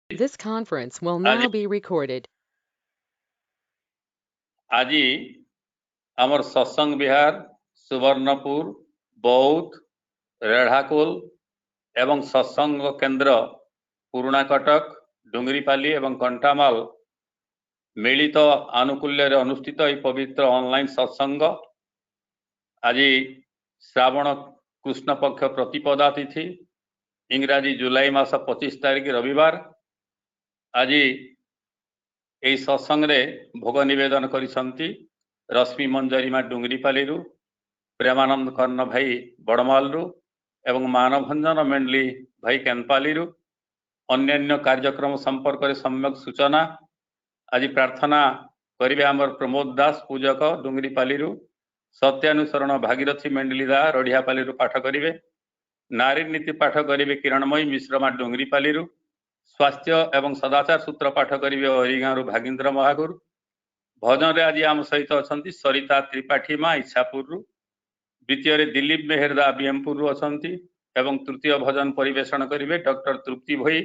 This conference will आज now be recorded. आज आमर सत्संग विहार सुवर्णपुर बौद्ध रेढ़ाकुल एवं सत्संग केंद्र पुराणा कटक डुंगरीपाली एवं कंटामाल मिलित आनुकूल्य अनुष्ठित यह पवित्र ऑनलाइन सत्संग आज श्रावण कृष्ण पक्ष प्रतिपदा तिथि इंग्राजी जुलाई मास 25 तारिख रविवार आज यही सत्संग रे भोग निवेदन करिसंती रश्मि मंजरीमा डुंगरीपाली प्रेमानंद कर्ण भाई बड़माल एवं मानभंजन मेंडली भाई केनपाली अन्य कार्यक्रम संपर्क में सम्यक सूचना आज प्रार्थना करिवे आमर प्रमोद दास पूजक डुंगरीपाली सत्यानुसरण भागीरथी मेंडली दा रढ़ियापाली पाठ करिवे नारी नीति पाठ करिवे किरणमयी मिश्रमा डुंगरीपाली स्वास्थ्य एवं सदाचार सूत्र पाठ करिवे हरिगाँव भागींद्र महागुरु भजन रे आज आम सहित अच्छा सरिता त्रिपाठी माँ इच्छापुर द्वितीय दिलीप मेहरदा बीएमपुर अच्छा एवं तृतीय भजन परिवेषण करिवे डॉक्टर तृप्ति भई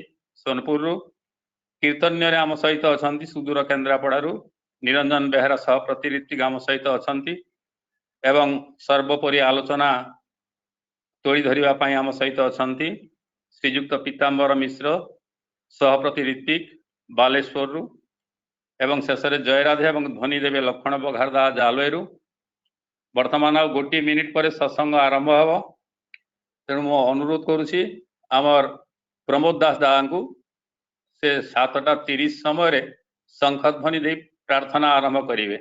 सोनपुर कीर्तन्य आम सहित अच्छा सुदूर केन्द्रापड़ारू निरंजन बेहरा सह प्रतिनिधि आम सहित अच्छा एवं सर्वोपरि आलोचना तोड़ी धरने आम सहित अच्छा श्रीजुक्त पीताम्बर मिश्र सहप्रति ऋत्विक बालेश्वर एवं शेष जयराधे एवं ध्वनि देवे लक्षण बघारदा जालवेरु वर्तमान आ गोटे मिनिट पर सत्संग आरंभ हम तेणु मो अनुरोध करुछि आमर प्रमोद दास दादा को से 7:30 समय शंखध्वनि दे प्रार्थना आरंभ करिवे।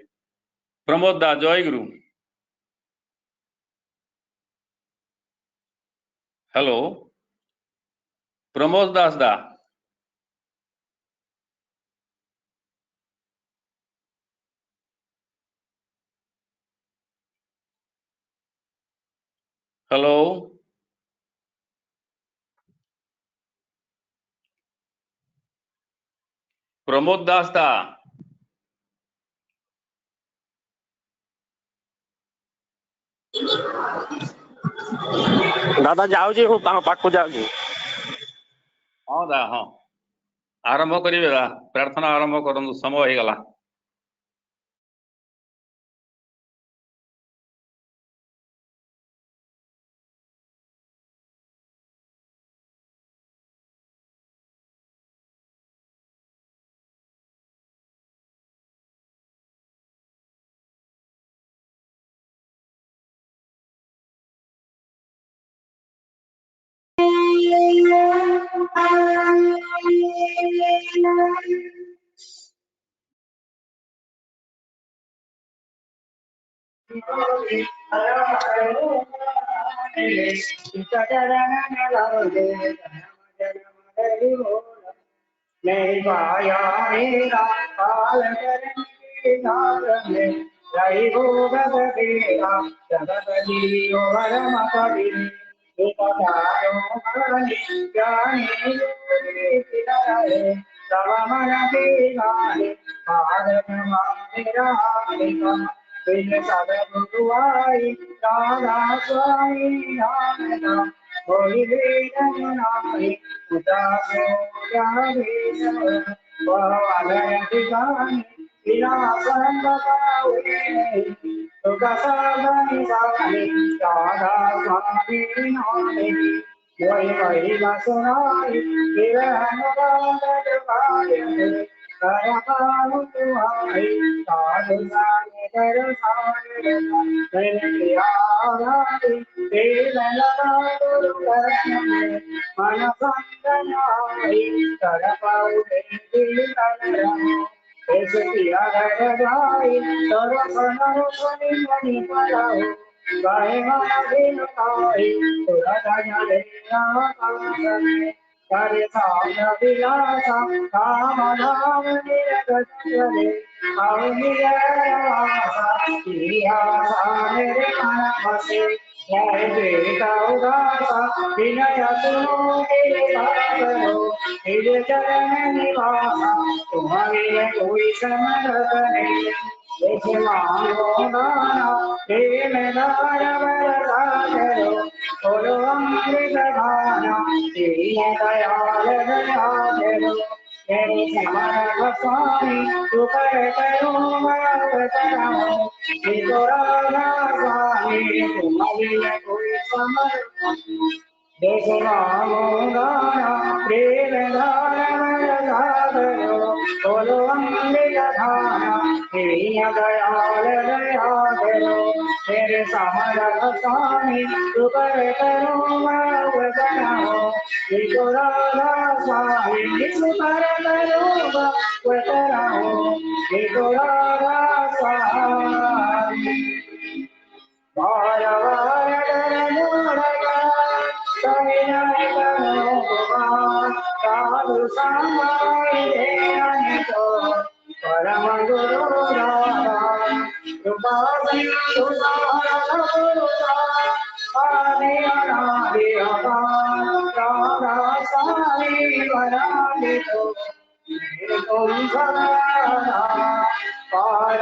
प्रमोद दा जय गुरु। हेलो प्रमोद दास दा। हेलो प्रमोद दास दा। दादा जाऊँ हूँ पाक जाऊँ। हाँ दा हाँ आरंभ करिवे दा प्रार्थना आरंभ करंतु समय हो गला। मेरे समारा स्वामी तू कर करो अवतराओ देखो राधा स्वामी तुम्हारी कोई समर देखो रामो गाना प्रेम धारा बोलो अमृत धारा तेरी दयाल दया करो मेरे समर स्वामी तू कर करो अवतराओ देखो राधा स्वामी तू कर करो अवतराओ देखो राधा स्वामी वार वार मोरगा साई साधु समाई तो परम गुरु राधा कृपा सिंधु आदि अनादि राधा साई वरादि तुम सदा पार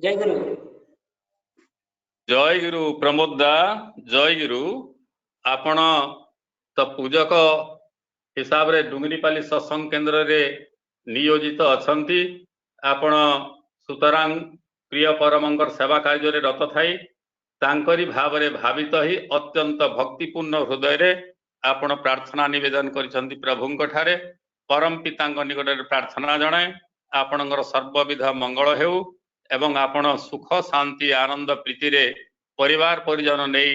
जय गुरु। जय गुरु प्रमोद दा जय गुरु आपण तो पूजक हिसाब रे डुंगरीपाली सत्संग केंद्र रे नियोजित अछंती आपण सुतरां प्रिय परमंकर सेवा कार्य रे रत थाई तांकरी भाव रे भावित ही अत्यंत भक्तिपूर्ण हृदय रे आपण प्रार्थना निवेदन करिसंती प्रभुंक ठारे परम पितांक निकट रे प्रार्थना जणाए आपणकर सर्वविध मंगल हेउ एवं आपण सुख शांति आनंद प्रीति रे परिवार परिजन नहीं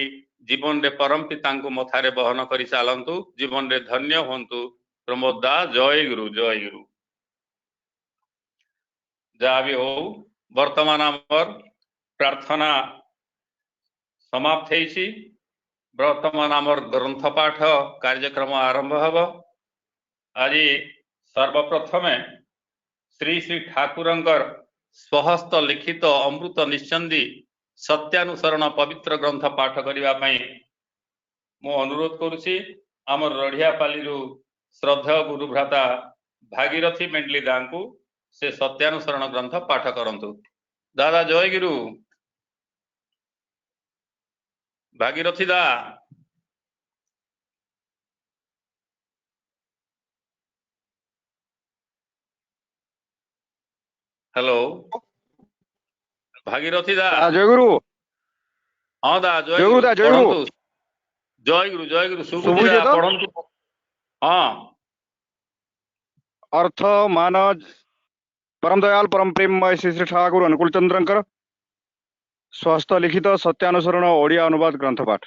जीवन रे परम पितांकु मथारे बहन करि चालंतु जीवन रे धन्य होंतु प्रमोद दा जय गुरु जय गुरु जहाँ भी हो वर्तमान आमर प्रार्थना समाप्त होइछि वर्तमान आमर ग्रंथ पाठ कार्यक्रम आरंभ हब आज सर्वप्रथमे श्री श्री ठाकुरंकर स्वहस्त लिखित अमृत निश्चंदी सत्यानुसरण पवित्र ग्रंथ पाठ करने मु अनुरोध करुछि आमर रढ़ियापाली श्रद्धेय गुरुभ्राता भागीरथी मेंडली दांकु से सत्यानुसरण ग्रंथ पाठ करंतु। दादा जय गुरु भागीरथी दा हेलो भागीरथी दा जय गुरु। हाँ दा जय गुरु दा जय गुरु। जय गुरु शुभुचे तो? पढ़ंतु हाँ अर्थ मान परम दयाल परम प्रेममय श्री श्री ठाकुर अनुकूल चंद्रंकर स्वस्थ लिखित सत्यानुसरण ओडिया अनुवाद ग्रंथ पाठ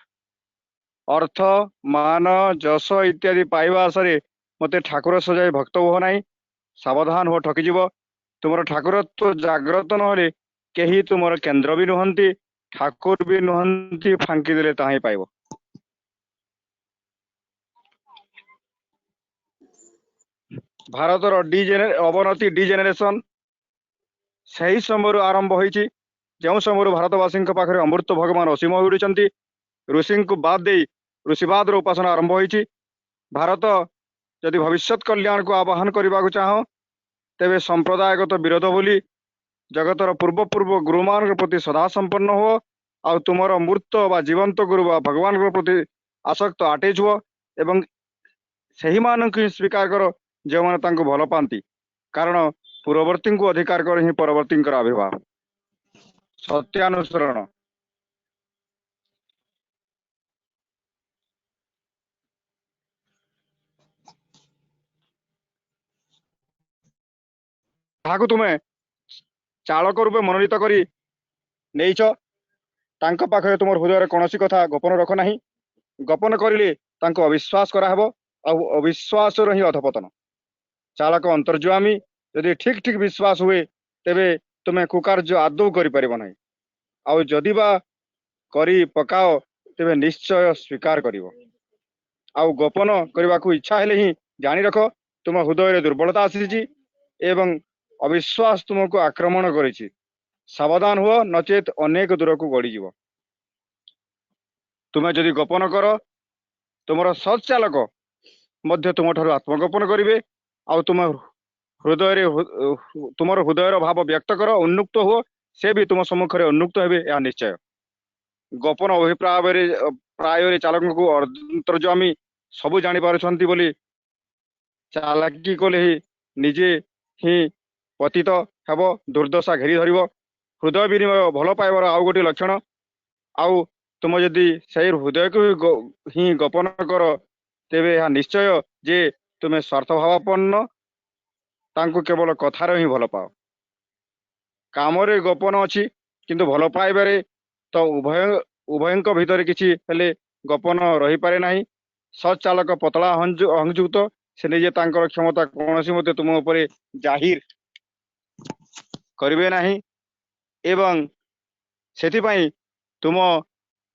अर्थ मान जस इत्यादि पाइबा आशा मते ठाकुर सजाई भक्त हो नाही सावधान हो ठकीजीव तुमर ठाकुरत्व जाग्रत नहले केही तुमर केंद्र भी नुहंती ठाकुर भी नुहंती फांकी देले ताही पाइब। भारतर अवनति डिजेनेरेशन सही समय आरंभ होइछि जो समय भारतवासी पाखे अमृत भगवान असीम होइछन्ति ऋषि को बाद दे ऋषिवाद उपासना आरंभ होइछि। भारत यदि भविष्यत कल्याण को आवाहन करने को चाह तेबे संप्रदायगत विरोध बोली जगतर पूर्व पूर्व गुरुमान प्रति सदा संपन्न हो आ तुमर मूर्त व जीवंत गुरु व भगवान प्रति आसक्त आटेज हुआ एवं सही मानक ही स्वीकार कर जो मैंने तांको भल पाती कारण पूर्ववर्ती को अधिकार कर ही परवर्ती आविर्भाव सत्यानुसरण ताहाकु तुमे चालक रूपे मनोनीत करी नेइछ तांको पाखे तुम हृदय कौन कथा गोपन रख ना गोपन करिले तांको अविश्वास कराहब आ अविश्वास ही अधपतन चालक अंतर्ज्वामी यदि ठीक ठीक विश्वास हुए तेबे तुमे कुकार्य आदौ करि ना आउ जदि बा करी पकाओ तेबे निश्चय स्वीकार करिवो आउ गोपन करने को इच्छा हेले ही जानी रख तुम हृदय दुर्बलता आसी एवं अविश्वास तुमको आक्रमण करिछि सावधान हुआ नचेत अनेक दूर को गड़ीज तुम्हें जदि गोपन कर तुमर सत्चालक मध्य तुम ठार आत्मगोपन करेंगे आउ तुम हृदय तुमर हृदयर भाव व्यक्त कर उन्मुक्त हो से भी तुम सम्मुखें उन्मुक्त हे यह निश्चय गोपन अभिप्राय प्राय चालक को अंतर्जामी सबू जानी पारुछंती बोली चालाकी कले ही निजे ही पतित हेब दुर्दशा घेरी धर हृदय विनिमय भल पाइबार आउ गोटे लक्षण आउ तुम जदि से हृदय को ही गोपन कर तेबे यह निश्चय जे तुम्हें स्वार्थभावापन्न तांको केवल कथार ही भल पाओ कामरे गोपन अच्छी किंतु भल पाइबारे तो उभयंक भितर किछि हेले गोपन रही पारे नाही सच्चालक पतला अहंयुक्त से निजे तांकर क्षमता कौन मते तुम उपरे जाहिर करिवे नाही एवं सेथिपाई तुम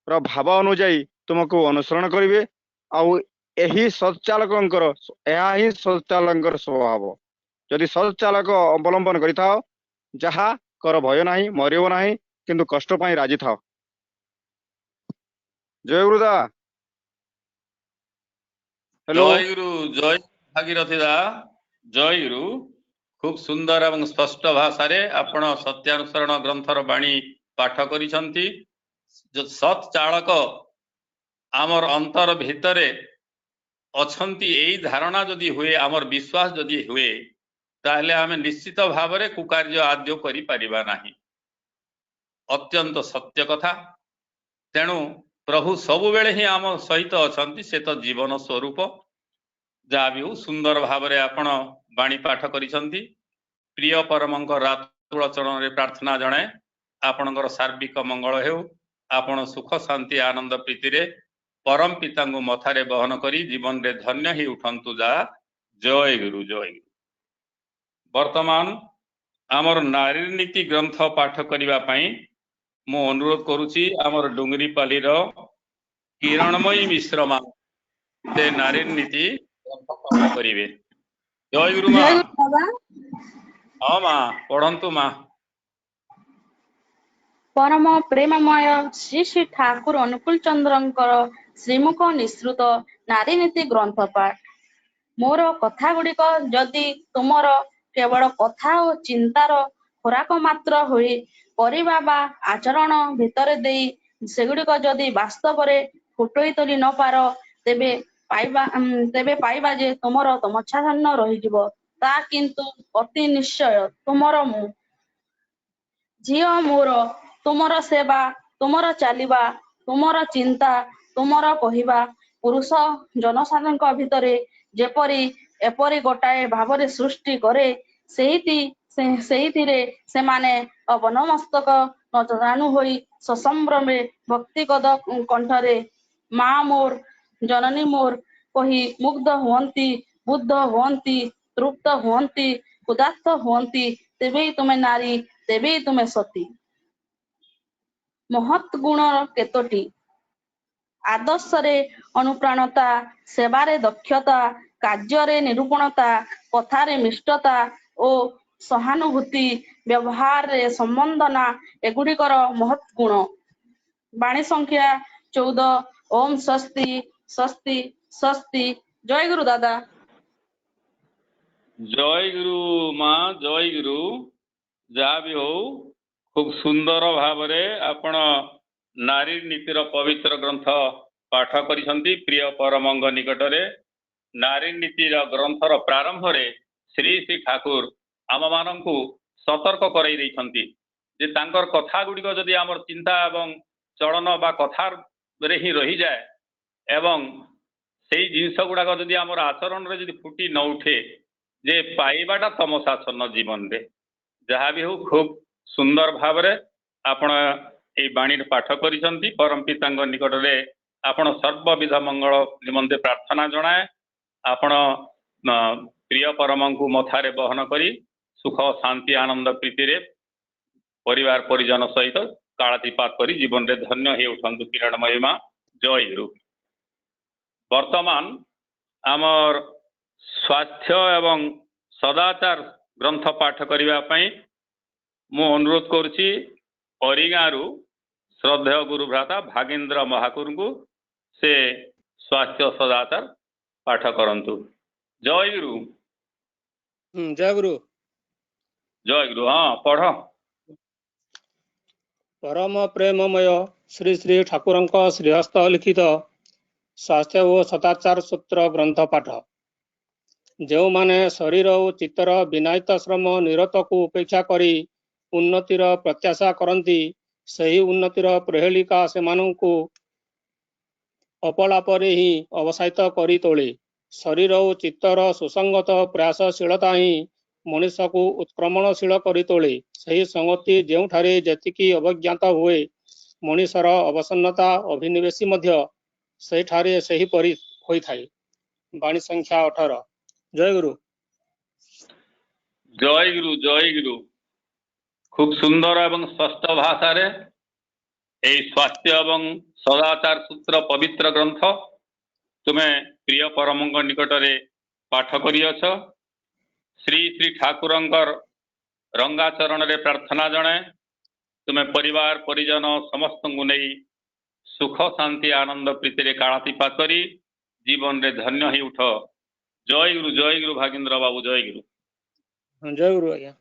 भाव अनुजाई तुमको अनुसरण करिवे आउ एही सच्चालकंकर एहा ही सच्चालकंकर स्वभाव यदि सच्चालक अवलंबन करिथाओ जहा कर भय नाही मरियो नाही किंतु कष्ट पाई राजी थाओ। जय गुरुदा हेलो जय गुरु जय भागीरथी दा जय गुरु खूब सुंदर एवं स्पष्ट भाषा रे आपण सत्यानुसरण ग्रंथर बाणी पाठ करिसंती। जो सत चालक आमर अंतर भितरे अछंती एई धारणा जदि हुए आमर विश्वास जदि हुए ताहले आमे निश्चित भाव में कुकार्य आद्य करि परिबा नाही। अत्यंत सत्य कथा। तेणु प्रभु सबु बेले ही आम सहित अछंती से तो जीवन स्वरूप जहाँ भी हो सुंदर भाव में आपण बाणी पाठ करिसंती। प्रिय परमंक रातुल चरण रे प्रार्थना जणाए आपणकर सार्विक मंगल हेउ। आपण सुख शांति आनंद प्रीति रे परम पिता मथारे बहन करी जीवन रे धन्य ही उठंतु जा। जय गुरु जय गुरु। वर्तमान आमर नारी नीति ग्रंथ पाठ करने पाई मु अनुरोध करुची आमर डुंगरीपाली किरणमयी मिश्र माँ से नारी नीति ग्रंथ पाठ करिवे। जय गुरु माँ। जय गुरु बाबा। हाँ माँ पढ़ंतु माँ। परम प्रेममय श्री श्री ठाकुर अनुकूल चंद्रंकर श्रीमुख निसृत नारी नीति ग्रंथ पाठ। मोर कथा गुड़िक जदि तुमर केवल कथा और चिंतार खोराक मात्र हुई परिबा बा आचरण भितर देई सेगुड़िक जदि वास्तव रे फुटई तोली न पार तेबे पाइबा जे तुमर तमच्छाछन्न रहिजिव। ता किंतु अति निश्चय तुमर मु झियो मोर तुमर सेवा तुमर चालिबा तुमर चिंता तुमर कहिबा पुरुष जनसाधारण भितरे जेपरी एपरी गोटाए भावरे सृष्टि करे सेहिथिरे सेमाने अवनमस्तक नचाणु होई ससंभ्रमे भक्तिगद कंठरे माँ मोर जननी मोर कही मुग्ध हुअन्ति बुद्ध हुअन्ति तृप्त हुअन्ति उदात्त हुअन्ति। तेबे तुमे नारी तेबे तुमे सती। महत् गुण केतोटी आदर्शरे अनुप्राणता सेवारे दक्षता कार्य निरूपणता कथारे मिष्टता और सहानुभूति व्यवहार रे संबंधना एगुड़िकर महत् गुण। बाणी संख्या 14। ओम स्वस्ति स्वस्ति स्वस्ति। जय गुरु दादा। जय गुरु माँ जय गुरु। जहाँ भी हो खूब सुंदर भाव में आपण नारी नीतिर पवित्र ग्रंथ पाठ करिसंती। प्रिय परमंग निकटरे नारी नीतिर ग्रंथर प्रारंभ रे श्री श्री ठाकुर आम मानंकु सतर्क कराई दैछंती जे तांकर कथा गुड़िक जदि आमर चिंता एवं चलन बा कथा रे ही रही जाए एवं सेई जिनस गुड़ाक जदि आमर आचरण रे जदि फुटी न उठे जे पाइबाटा तमसाच्छन्न जीवन रे। जहाँ भी हो खूब सुंदर भाव में आपण ए बाणी पाठ करिसंती। परम पिता निकट रे आपण सर्वविध मंगल निमंते प्रार्थना जणाए आपण प्रिय परम को मथारे बहन करी सुख शांति आनंद प्रीति रे परिवार परिजन सहित कालातीपात करी जीवन रे धन्य हे उठंतु किरणमयी माँ। जय गुरु। वर्तमान आमर स्वास्थ्य एवं सदाचार ग्रंथ पाठ करने पाई मु अनुरोध करुच्ची अरिगारू श्रद्धेय गुरु भ्राता भागेन्द्र महाकुर को से स्वास्थ्य सदाचार पाठ करंतु। जय गुरु। जय गुरु। जय गुरु। हाँ पढ़। परम प्रेममय श्री श्री ठाकुरंक श्रीहस्त लिखित स्वास्थ्य और सदाचार सूत्र ग्रंथ पाठ। जो माने शरीर और चित्तर विनायित श्रम निरत को उपेक्षा करी उन्नतिर प्रत्याशा करती सही उन्नतिर प्रहेलिका सेमानंकु अपलापरे ही अवसायित करी तोले। शरीर और चित्तर सुसंगत प्रयासशीलता ही मनुष्य को उत्क्रमणशील करी तोले। सही संगति जेउठारे जेतिकी अवज्ञात हुए मनुष्यर अवसन्नता अभिनिवेशी मध्य सेठारे सही परि होई थाए। बाणी संख्या 18। जय गुरु। जय गुरु जय गुरु। खूब सुंदर एवं स्पष्ट भाषा रे ए स्वास्थ्य एवं सदाचार सूत्र पवित्र ग्रंथ तुम्हें प्रिय परमंग निकटरे पाठ करियछ। श्री श्री ठाकुरंकर रंगाचरण रे प्रार्थना जणे तुम्हें परिवार परिजन समस्त को नहीं सुख शांति आनंद प्रीति रे कालातीपात करी जीवन रे धन्य ही उठ। जय गुरु भागेन्द्र बाबू। जय गुरु। ଜୟ ଗୁରୁ ଆଜ୍ଞା।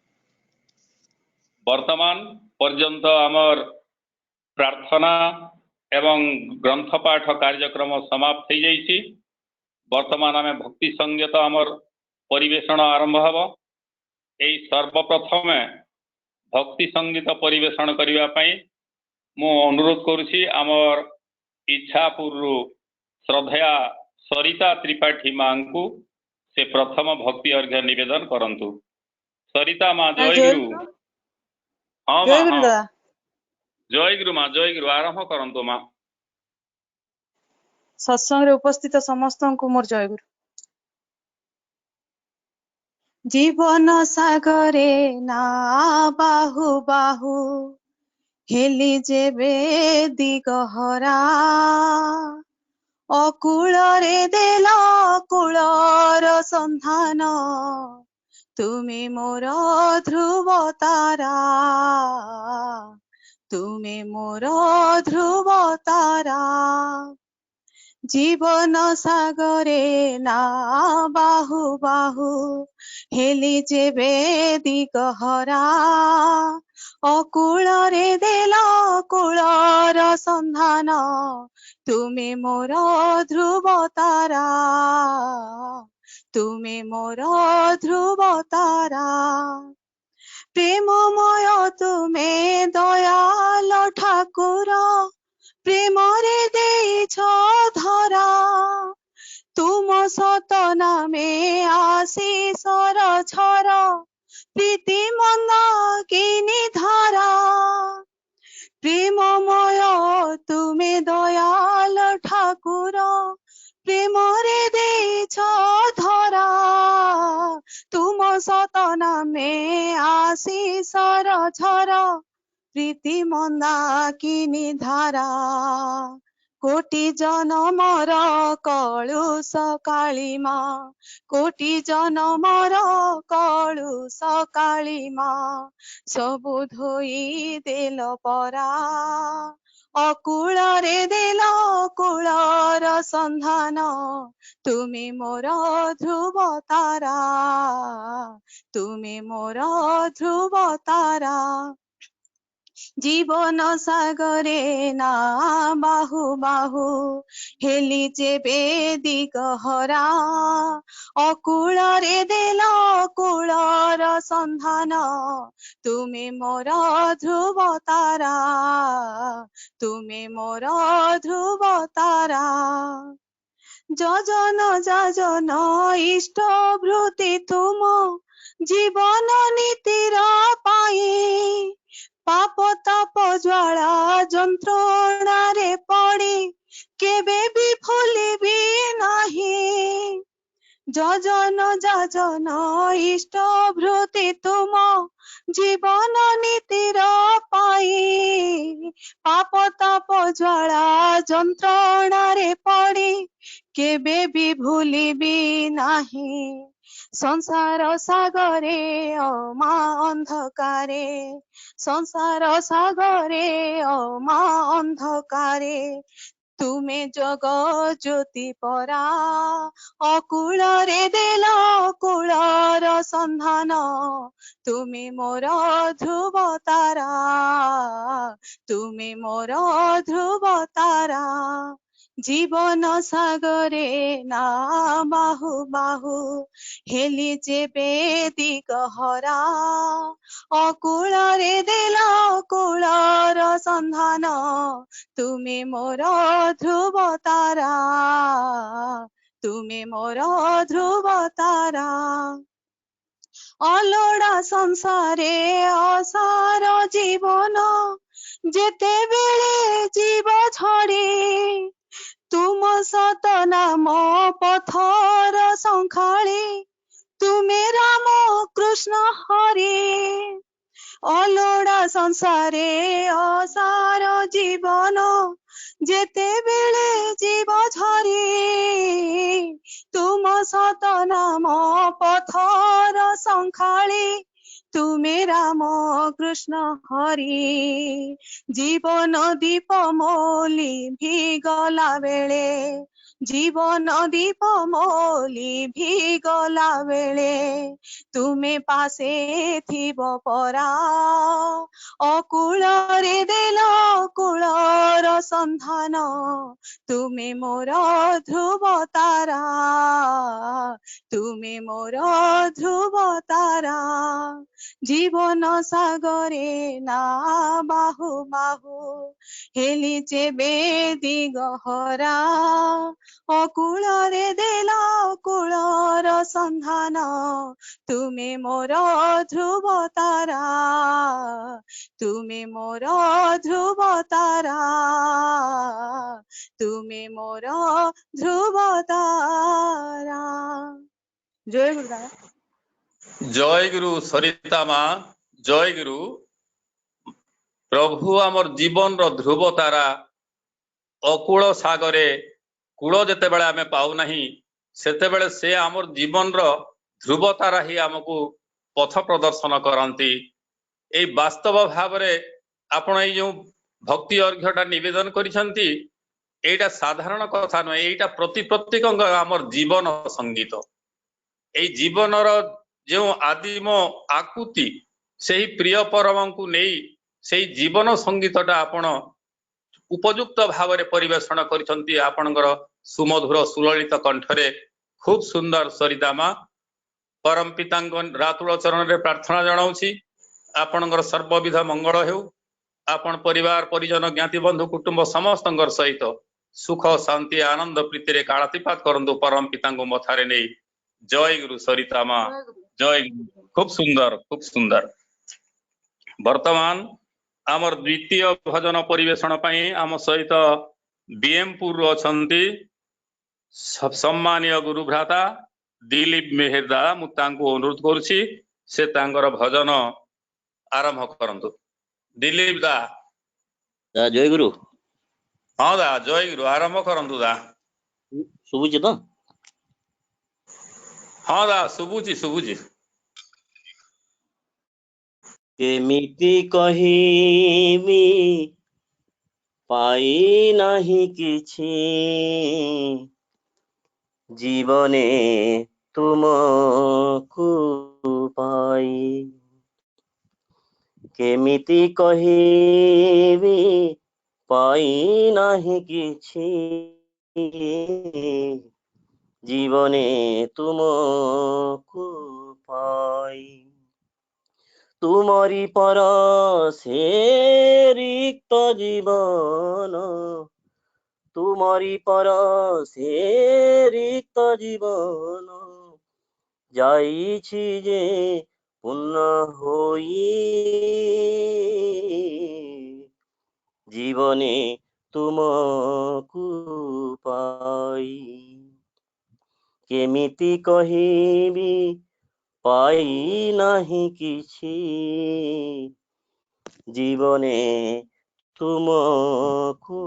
ବର୍ତ୍ତମାନ ପର୍ଯ୍ୟନ୍ତ ଆମର ପ୍ରାର୍ଥନା ଏବଂ ଗ୍ରନ୍ଥ ପାଠ କାର୍ଯ୍ୟକ୍ରମ ସମାପ୍ତ ହେଇଯାଇଛି। ବର୍ତ୍ତମାନ ଆମେ ଭକ୍ତି ସଙ୍ଗୀତ ଆମର ପରିବେଷଣ ଆରମ୍ଭ ହେବ। এই ସର୍ବପ୍ରଥମେ ଭକ୍ତି ସଙ୍ଗୀତ ପରିବେଷଣ କରିବା ପାଇଁ ମୁଁ ଅନୁରୋଧ କରୁଛି ଆମର ଇଚ୍ଛାପୁରରୁ ଶ୍ରଦ୍ଧେୟା ସରିତା ତ୍ରିପାଠୀ ମାଙ୍କୁ ସେ ପ୍ରଥମ ଭକ୍ତି ଅର୍ଘ୍ୟ ନିବେଦନ କରନ୍ତୁ। ସରିତା ମା ଜୟଗୁରୁ। ହଁ ମା, ହଁ ଜୟଗୁରୁ ମା, ଜୟଗୁରୁ। ଆରମ୍ଭ କରନ୍ତୁ ମା। ସତ୍ସଙ୍ଗରେ ଉପସ୍ଥିତ ସମସ୍ତଙ୍କୁ ମୋର ଜୟଗୁରୁ। ଜୀବନ ସାଗରେ ନା ବାହୁ ବାହୁ ହେଲି ଯେବେ ଦିଗହରା, ଅକୂଳରେ ଦେଲ କୂଳର ସନ୍ଧାନ, ତୁମେ ମୋର ଧ୍ରୁବ ତାରା, ତୁମେ ମୋର ଧ୍ରୁବ ତାରା। জীবন সাগরে না বাহু বাহু হেলি যেবে দিগহরা, অকূଳରେ দেল কূଳର সন্ধাନ, তুমি মোর ধ্রুব তারা, তুমি মোর ধ্রুব তারা। প্রেমময় তুমে দয়াল ঠাকুর, প্রেমরে ଦେଇଛ ধরা, তুম সত নামে আশিসর ঝর, প্রীতি মন্দাকিনী ধারা। প্রেমময় তুমে দয়াল ঠাকুর, প্রেমরে ଦେଇଛ ধরা, তুম সত নামে আশিসর ঝর, প্রীতি মন্দাকিনী ধারা। কোটি জনমর কলুষ কালিমা, কোটি জনমর কলুষ কালিমা, ସବୁ ଧୋଇ ଦେଲ ପରା, ଅକୂଳରେ ଦେଲ କୂଳର ସନ୍ଧାନ, ତୁମେ ମୋର ଧ୍ରୁବ ତାରା, ତୁମେ ମୋର ଧ୍ରୁବ ତାରା। জীবন সাগরে না বাহু বাহু হেলি যেবে দিগহরা, অকূଳରେ দেল কূଳର সন্ধাନ, তুমি মোর ধ্রুব তারা, তুমি মোর ধ্রুব তারা। যজন যাজন ইষ্ট ভৃতি তুম জীবন নীতির পাই, পাপ তাপ জ্বালা যন্ত্রণারে পড়ি কেবে বি ভুলিবি নাহি। যজন যাজন ইষ্ট ভৃতি তুম জীবন নীতির পাই, পাপ তাপ জ্বালা যন্ত্রণারে পড়ি কেবে বি ভুলিবি নাহি। সংসার সাগরে অমা অন্ধকারে, সংসার সাগরে অমা অন্ধকারে, তুমে জগ জ্যোতি পরা, অকূଳରେ দেল কূଳର সন্ধাନ, তুমি মোর ধ্রুব তারা, তুমি মোর ধ্রুব তারা। জীবন সাগরে না বাহু বাহু হেলি যেবে দিগহরা, অকূଳରେ দেল কূଳର সন্ধাନ, তুমি মোর ধ্রুব তারা, তুমি মোর ধ্রুব তারা। অলোড়া সংসারে অসার জীবন, যেতেবেলে জীব ঝড়ে, তুম সত নাম পথর সংখাଳି, তুমে রাম কৃষ্ণ হরে। অলোড়া সংসারে অসার জীবন, যেতেবেলে জীব ঝরে, তুম সত নাম পথর সংখাଳି, ତୁମେ ରାମ କୃଷ୍ଣ ହରି। ଜୀବନ ଦୀପ ମୋଲି ଭିଗଲା ବେଳେ, ଜୀବନ ଦୀପ ମୋଲି ଭିଗଲା ବେଳେ, ତୁମେ ପାଶେ ଥିବ ପରା। ଅକୂଳରେ ଦେଲ କୂଳର ସନ୍ଧାନ, ତୁମେ ମୋର ଧ୍ରୁବ ତାରା, ତୁମେ ମୋର ଧ୍ରୁବ ତାରା। জীবন সাগরে না বাহু বাহু, হেলিছে বেদিগ হরা। অকূଳରେ দেল কূଳର সন্ধান, ତୁମେ ମୋର ଧ୍ରୁବ ତାରା, ତୁମେ ମୋର ଧ୍ରୁବ ତାରା, ତୁମେ ମୋର ଧ୍ରୁବ ତାରା। ଜୟ ଗୁରୁଦାସ। জয় গুরু সরিতা মা, জয় গুরু। প্রভু আমার জীবনর ধ্রুব তারা। অকূଳ ସାଗରେ କୂଳ ଯେତେବେଳେ ଆମେ ପାଉନାହିଁ, ସେତେବେଳେ ସେ ଆମର ଜୀବନର ଧ୍ରୁବ ତାରା ହିଁ ଆମକୁ ପଥ ପ୍ରଦର୍ଶନ କରନ୍ତି। ଏଇ ବାସ୍ତବ ଭାବରେ ଆପଣ ଏଇ ଯୋଉ ଭକ୍ତି ଅର୍ଘ୍ୟଟା ନିବେଦନ କରିଛନ୍ତି, ଏଇଟା ସାଧାରଣ କଥା ନୁହେଁ, ଏଇଟା ପ୍ରତ୍ୟେକଙ୍କ ଆମର ଜୀବନ ସଙ୍ଗୀତ। ଏଇ ଜୀବନର ଯେଉଁ ଆଦିମ ଆକୁତି, ସେହି ପ୍ରିୟ ପରମଙ୍କୁ ନେଇ ସେଇ ଜୀବନ ସଙ୍ଗୀତଟା ଆପଣ ଉପଯୁକ୍ତ ଭାବରେ ପରିବେଷଣ କରିଛନ୍ତି ଆପଣଙ୍କର ସୁମଧୁର ସୁଲଳିତ କଣ୍ଠରେ। ଖୁବ ସୁନ୍ଦର ସରିତା ମା। ପରମ ପିତାଙ୍କ ରାତୁଳ ଚରଣରେ ପ୍ରାର୍ଥନା ଜଣାଉଛି ଆପଣଙ୍କର ସର୍ବବିଧ ମଙ୍ଗଳ ହେଉ। ଆପଣ ପରିବାର ପରିଜନ ଜ୍ଞାତି ବନ୍ଧୁ କୁଟୁମ୍ବ ସମସ୍ତଙ୍କର ସହିତ ସୁଖ ଶାନ୍ତି ଆନନ୍ଦ ପ୍ରୀତିରେ କାଳାତିପାତ କରନ୍ତୁ ପରମ ପିତାଙ୍କୁ ମଥାରେ ନେଇ। ଜୟ ଗୁରୁ ସରିତା ମା, ଜୟ ଗୁରୁ। খুব সুন্দর, খুব সুন্দর। বর্তমান আমার দ্বিতীয় ভজন পরিবেশন পাই আম সহিত বিএমপুর অছন্তি সম্মানীয় গুরু ভ্রাতা দিলীপ মেহের দা। মু তাଙ୍କୁ অনুরোধ করছি সে তাঙ্কর ভজন আরম্ভ করন্তু। দিলীপ দা। জয় গুরু। হ্যাঁ দা, জয় গুরু, আরম্ভ করন্তু দা। শুভুଛି ତ? ହଁ ଦା, ଶୁଭୁଛି ଶୁଭୁଛି। କେମିତି କହିବି ପାଇ ନାହିଁ କିଛି, ଜୀବନେ ତୁମକୁ ପାଇ। କେମିତି କହିବି ପାଇ ନାହିଁ କିଛି, জীবনে তুমকু পাই। তুমরি পরশে রিক্ত জীবন, তুমরি পরশে রিক্ত জীবন, যাইছি যে পূর্ণ হই, জীবনে তুমকু পাই। কেমিতি কহিবি পাই ନାହିଁ କିଛି, জীবনে তুমকু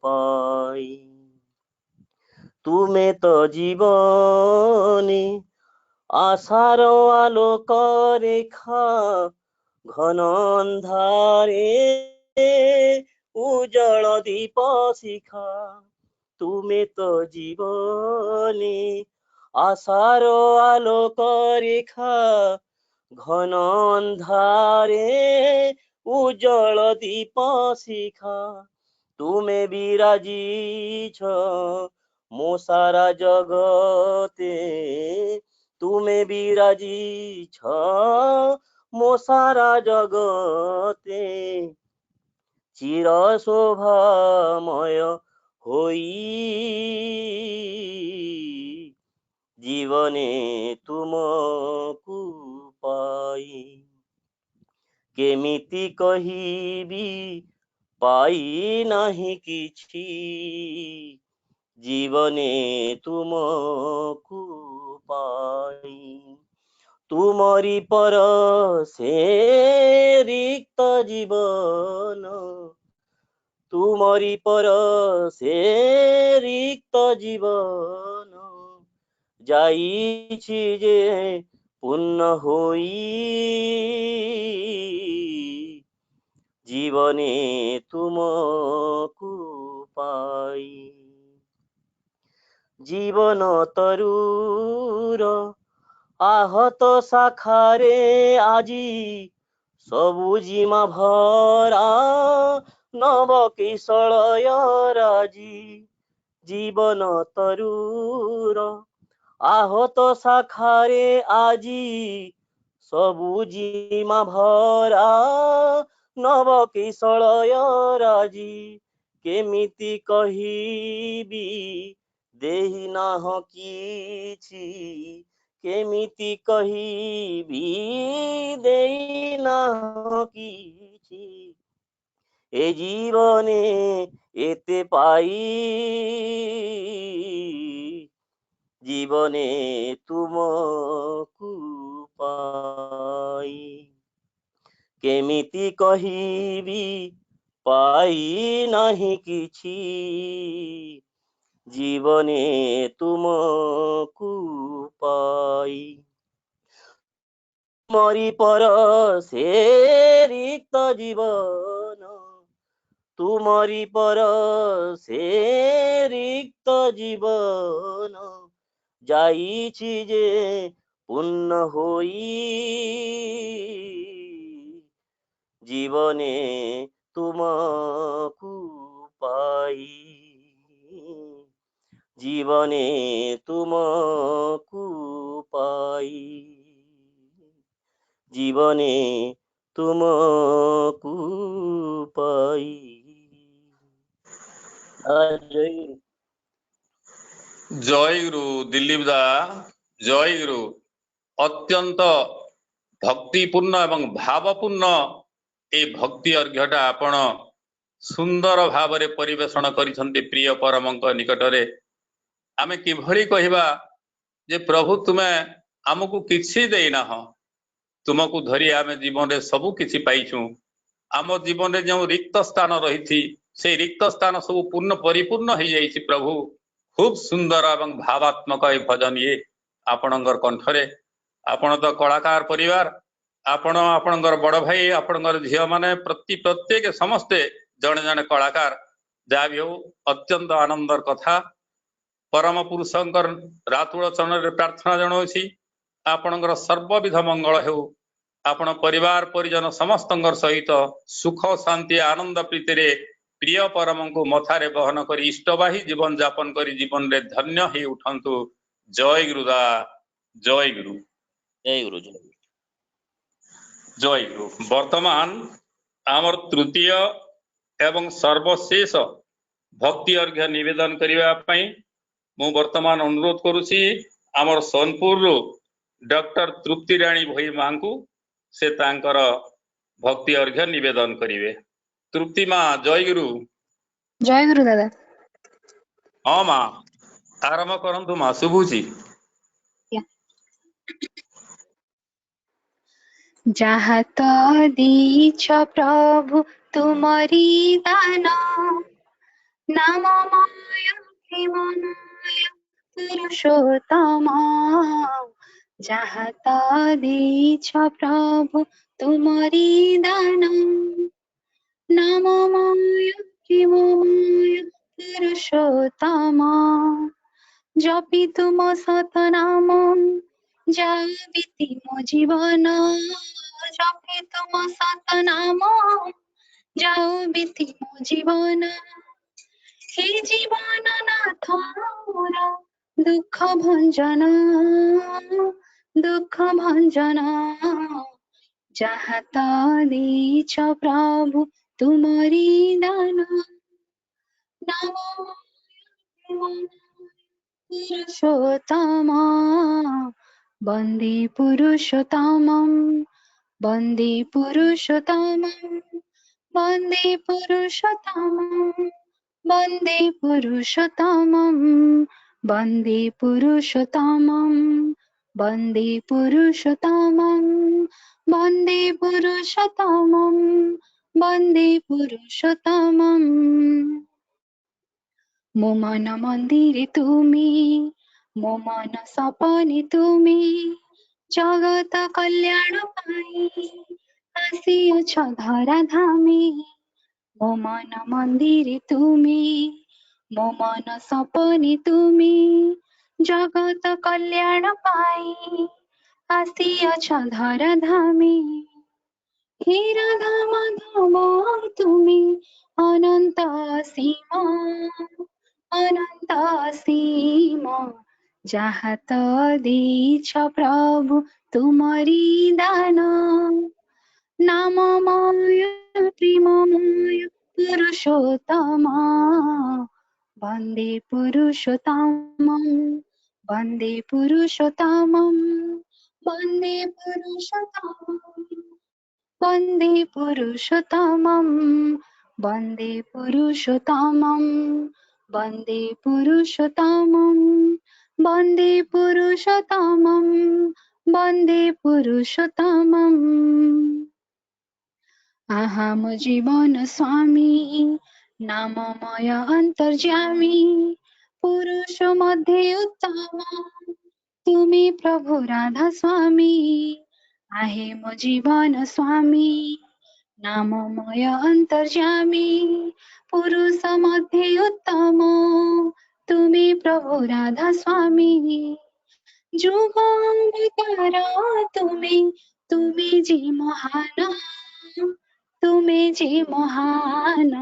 পাই। তুমে তো জীবনে আশার আলোক রেখা, ঘন অন্ধারে উজ্জ্বল দীপ শিখা। তুমে তো জীবনে আশার আলোক রেখা, ঘন অন্ধারে উজ্জ্বল দীপ শিখা। তুমে বিরাজিছ মো সারা জগতে, তুমে বিরাজিছ মো সারা জগতে, চির শোভাময় হই, জীবনে তুমকু পাই। কেমিতি কহিবি পাই ନାହିଁ କିଛି, জীবনে তুমকু পাই। তুমরি পরশে রিক্ত জীবন, তুমরি পরশে রিক্ত জীবন, যাইছি যে ପୂର୍ଣ୍ଣ ହୋଇ ଜୀବନେ ତୁମକୁ ପାଇ ଜୀବନ ତରୁର ଆହତ ଶାଖାରେ ଆଜି ସବୁଜିମା ଭରା ନବ କିଶଳୟ ରାଜି ଜୀବନ ତରୁର ଆହତ ଶାଖାରେ ଆଜି ସବୁଜିମା ଭରା ନବ କିଶଳୟ ରାଜି କେମିତି କହିବି ଦେହି ନାହ କିଛି କେମିତି କହିବି ଦେଇ ନାହ କିଛି ଏ ଜୀବନେ ଏତେ ପାଇ ଜୀବନେ ତୁମକୁ ପାଇ କେମିତି କହିବି ପାଇ ନାହିଁ କିଛି ଜୀବନେ ତୁମକୁ ପାଇ ମରି ପର ସେ ରିକ୍ତ ଜୀବନ ତୁମରି ପର ସେ ରିକ୍ତ ଜୀବନ ଯାଇଛି ଯେ ପୂର୍ଣ୍ଣ ହୋଇ ଜୀବନେ ତୁମକୁ ପାଇ ଜୀବନେ ତୁମକୁ ପାଇ ଜୀବନେ ତୁମକୁ ପାଇ ଜୟ ଗୁରୁ ଦିଲ୍ଲୀପ ଦା ଜୟ ଗୁରୁ ଅତ୍ୟନ୍ତ ଭକ୍ତିପୂର୍ଣ୍ଣ ଏବଂ ଭାବପୂର୍ଣ୍ଣ এই ଭକ୍ତି ଅର୍ଘ୍ୟଟା ଆପଣ ସୁନ୍ଦର ଭାବରେ ପରିବେଷଣ କରିଛନ୍ତି ପ୍ରିୟ ପରମଙ୍କ ନିକଟରେ ଆମେ କିଭଳି କହିବା ଯେ ପ୍ରଭୁ ତୁମେ ଆମକୁ କିଛି ଦେଇନାହ ତୁମକୁ ଧରି ଆମେ ଜୀବନରେ ସବୁ କିଛି ପାଇଛୁ ଆମ ଜୀବନରେ ଯେଉଁ ରିକ୍ତ ସ୍ଥାନ ରହିଛି ସେଇ ରିକ୍ତ ସ୍ଥାନ ସବୁ ପରିପୂର୍ଣ୍ଣ ହେଇଯାଇଛି ପ୍ରଭୁ ଖୁବ ସୁନ୍ଦର ଏବଂ ଭାବାତ୍ମକ ଏ ଭଜନ ଇଏ ଆପଣଙ୍କର କଣ୍ଠରେ ଆପଣ ତ କଳାକାର ପରିବାର ଆପଣ ଆପଣଙ୍କର ବଡ଼ ଭାଇ ଆପଣଙ୍କର ଝିଅମାନେ ପ୍ରତ୍ୟେକ ସମସ୍ତେ ଜଣେ ଜଣେ କଳାକାର ଯାହା ବି ହଉ ଅତ୍ୟନ୍ତ ଆନନ୍ଦର କଥା ପରମ ପୁରୁଷଙ୍କର ରାତୁଳ ଚରଣରେ ପ୍ରାର୍ଥନା ଜଣାଉଛି ଆପଣଙ୍କର ସର୍ବବିଧ ମଙ୍ଗଳ ହେଉ ଆପଣ ପରିବାର ପରିଜନ ସମସ୍ତଙ୍କର ସହିତ ସୁଖ ଶାନ୍ତି ଆନନ୍ଦ ପ୍ରୀତିରେ ପ୍ରିୟ ପରମଙ୍କୁ ମଥାରେ ବହନ କରି ଇଷ୍ଟବାହୀ ଜୀବନ ଯାପନ କରି ଜୀବନରେ ଧନ୍ୟ ହେଇ ଉଠନ୍ତୁ ଜୟ ଗୁରୁଦା ଜୟ ଗୁରୁ ଜୟ ଗୁରୁ ଜୟ ଗୁରୁ ବର୍ତ୍ତମାନ ଆମର ତୃତୀୟ ଏବଂ ସର୍ବଶେଷ ଭକ୍ତି ଅର୍ଘ୍ୟ ନିବେଦନ କରିବା ପାଇଁ ମୁଁ ବର୍ତ୍ତମାନ ଅନୁରୋଧ କରୁଛି ଆମର ସୋନପୁରରୁ ଡକ୍ଟର ତୃପ୍ତିରାଣୀ ଭୋଇ ମାଙ୍କୁ ସେ ତାଙ୍କର ଭକ୍ତି ଅର୍ଘ୍ୟ ନିବେଦନ କରିବେ ତୃପ୍ତି ମା ଜୟ ଗୁରୁ ଦାଦା ହଁ ମା ଆରମ୍ଭ କରନ୍ତୁ ମା ଶୁଭୁଛି ଯାହା ତ ଦେଇଛ ପ୍ରଭୁ ତୁମରି ଦାନ ନାମମୟ ପ୍ରେମମୟ ପୁରୁଷୋତ୍ତମ ଯାହା ତ ଦେଇଛ ପ୍ରଭୁ ତୁମରି ଦାନ ନାମମୟ ପ୍ରେମମୟ ପୁରୁଷୋତ୍ତମ ଜପି ତୁମ ସତନାମ ଯାଉ ବିତି ମୋ ଜୀବନ ଜପି ତୁମ ସତନାମ ଯାଉ ବିତି ମୋ ଜୀବନ হে জীবন নাথ মোর দুঃখ ভঞ্জন যাহা তো ଦେଇଛ প্রভু তুমরি দান নাম পুরুষোত্তম বন্দে পুরুষোত্তমম বন্দে পুরুষোত্তমম বন্দে পুরুষোত্তমম বন্দে পুরুষোত্তমম বন্দে পুরুষোত্তমম বন্দে পুরুষোত্তমম বন্দে পুরুষোত্তমম বন্দে পুরুষোত্তমম ମୋ ମନ ମନ୍ଦିରେ ତୁମେ ମୋ ମନ ସପନେ ତୁମେ जगत कल्याण पाई आसिअछ धरा धामी मो मन मन्दिर तुमी मो मन सपनी तुमी जगत कल्याण पाई आसिअछ धरा धामी हे राधा माधव तुमी अनंत सीमा अनंत सीमा जाहत दीछ प्रभु तुमरी दान नाममय प्रेममय पुरुषोत्तम वन्दे पुरुषोत्तमं वन्दे पुरुषोत्तमं वन्दे पुरुषोत्तमं वन्दे पुरुषोत्तमं वन्दे पुरुषोत्तमं वन्दे पुरुषोत्तमं वन्दे पुरुषोत्तमं वन्दे पुरुषोत्तमम् अहम जीवन स्वामी नाममय अन्तर्यामी पुरुष मध्ये उत्तम तुमी प्रभु राधा स्वामी आहे मो जीवन स्वामी नाममय अन्तर्यामी पुरुष मध्ये उत्तम तुमी प्रभु राधा स्वामी जुगावतार तुमी जी महान तुमी जी महान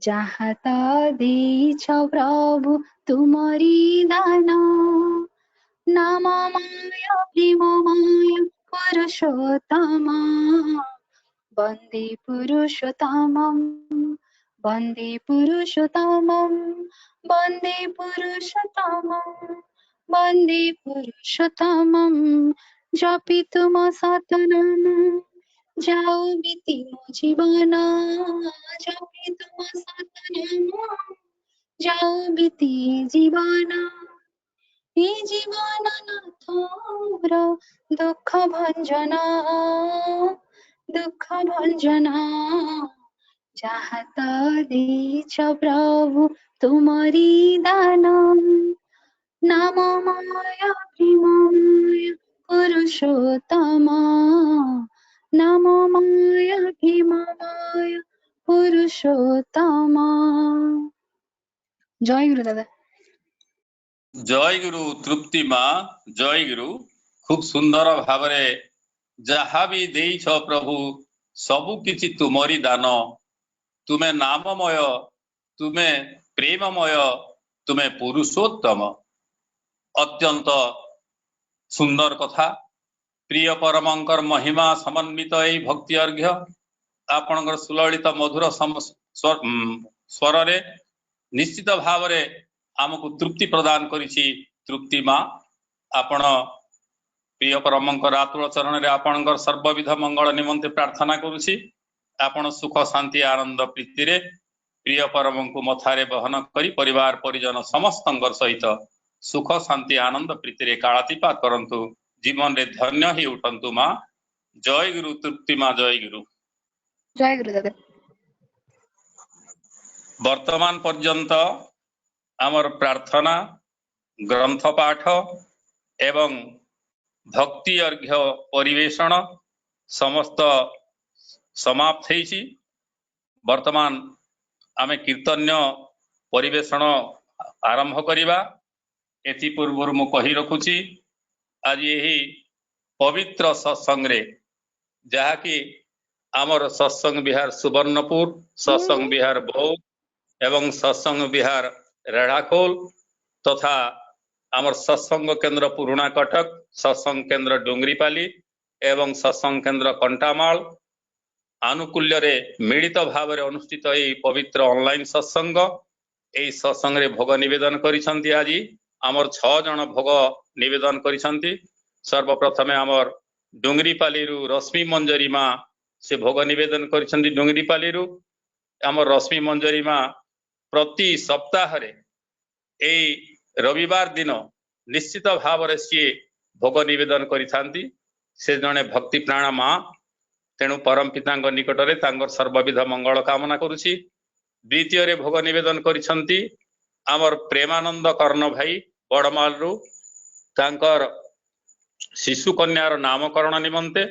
जाहत दीछ प्रभु तुमरी दान नाममय प्रेममय पुरुषोत्तम वन्दे पुरुषोत्तमं वन्दे पुरुषोत्तमं वन्दे पुरुषोत्तमं वन्दे पुरुषोत्तमं जपितुम सतनाम जाओ बीती मो जीवन जपितुम सतनाम जाओ बीती जीवन ए जीवन नाथर दुख भंजना चाहत दीछ प्रभु तुमरी दान नाममय प्रेममय पुरुषोत्तम नाममय प्रेममय पुरुषोत्तम जय गुरु दादा जय गुरु तृप्ति माँ जय गुरु खूब सुंदर भावरे जहा भी देइछ प्रभु सबु किछि तुमरी दान तुमे नाममय तुमे प्रेममय तुमे पुरुषोत्तम अत्यंत सुंदर कथा प्रिय परमंकर महिमा समन्वित एई भक्ति अर्घ्य आपणकर सुललित मधुर स्वर रे निश्चित भावरे आमको तृप्ति प्रदान करिछि तृप्ति माँ आपण प्रिय परमंकर आतुल चरण रे आपणकर सर्वविध मंगल निमंते प्रार्थना करुछि आपण सुख शांति आनंद प्रीति रे प्रिय परम को मथारे बहन करी परिवार परिजन समस्तंकर सहित सुख शांति आनंद प्रीति रे कालातीपात करंतु जीवन रे धन्य ही उठंतु माँ जय गुरु तृप्ति माँ जय गुरु दादा वर्तमान पर्यंत आमर प्रार्थना ग्रंथ पाठ एवं भक्ति अर्घ्य परिवेषण समस्त समाप्त होइछि वर्तमान आमे कीर्तन्य परिवेषण आरंभ करिबा एथि पूर्व मु कहि रखुछि आज यही पवित्र सत्संग रे जहा कि आमर सत्संग विहार सुवर्णपुर सत्संग विहार बौद्ध एवं सत्संग विहार रेढ़ाखोल तथा आमर सत्संग केंद्र पुराणा कटक सत्संग केंद्र डुंगरीपाली एवं सत्संग केंद्र कंटामाल आनुकूल्य रे मिलित भाव रे अनुष्ठित एई पवित्र ऑनलाइन सत्संग एई सत्संग रे भोग निवेदन करिसंती आज आमर 6 जन भोग निवेदन करिसंती सर्वप्रथमे आमर डुंगरीपाली रु रश्मि मंजरी माँ से भोग निवेदन करिसंती डुंगरीपाली रु आमर रश्मि मंजरी माँ प्रति सप्ताह रे एई रविवार दिन निश्चित भाव रे सी भोग निवेदन करिथांती से जने भक्ति प्राण माँ तेणु परम पिता निकट रे तांगर सर्वविध मंगल कामना करुछि द्वितीय रे भोग निवेदन करिसंती आमर प्रेमानंद कर्ण भाई बड़माल रु तांकर शिशु कन्यार नामकरण निमंते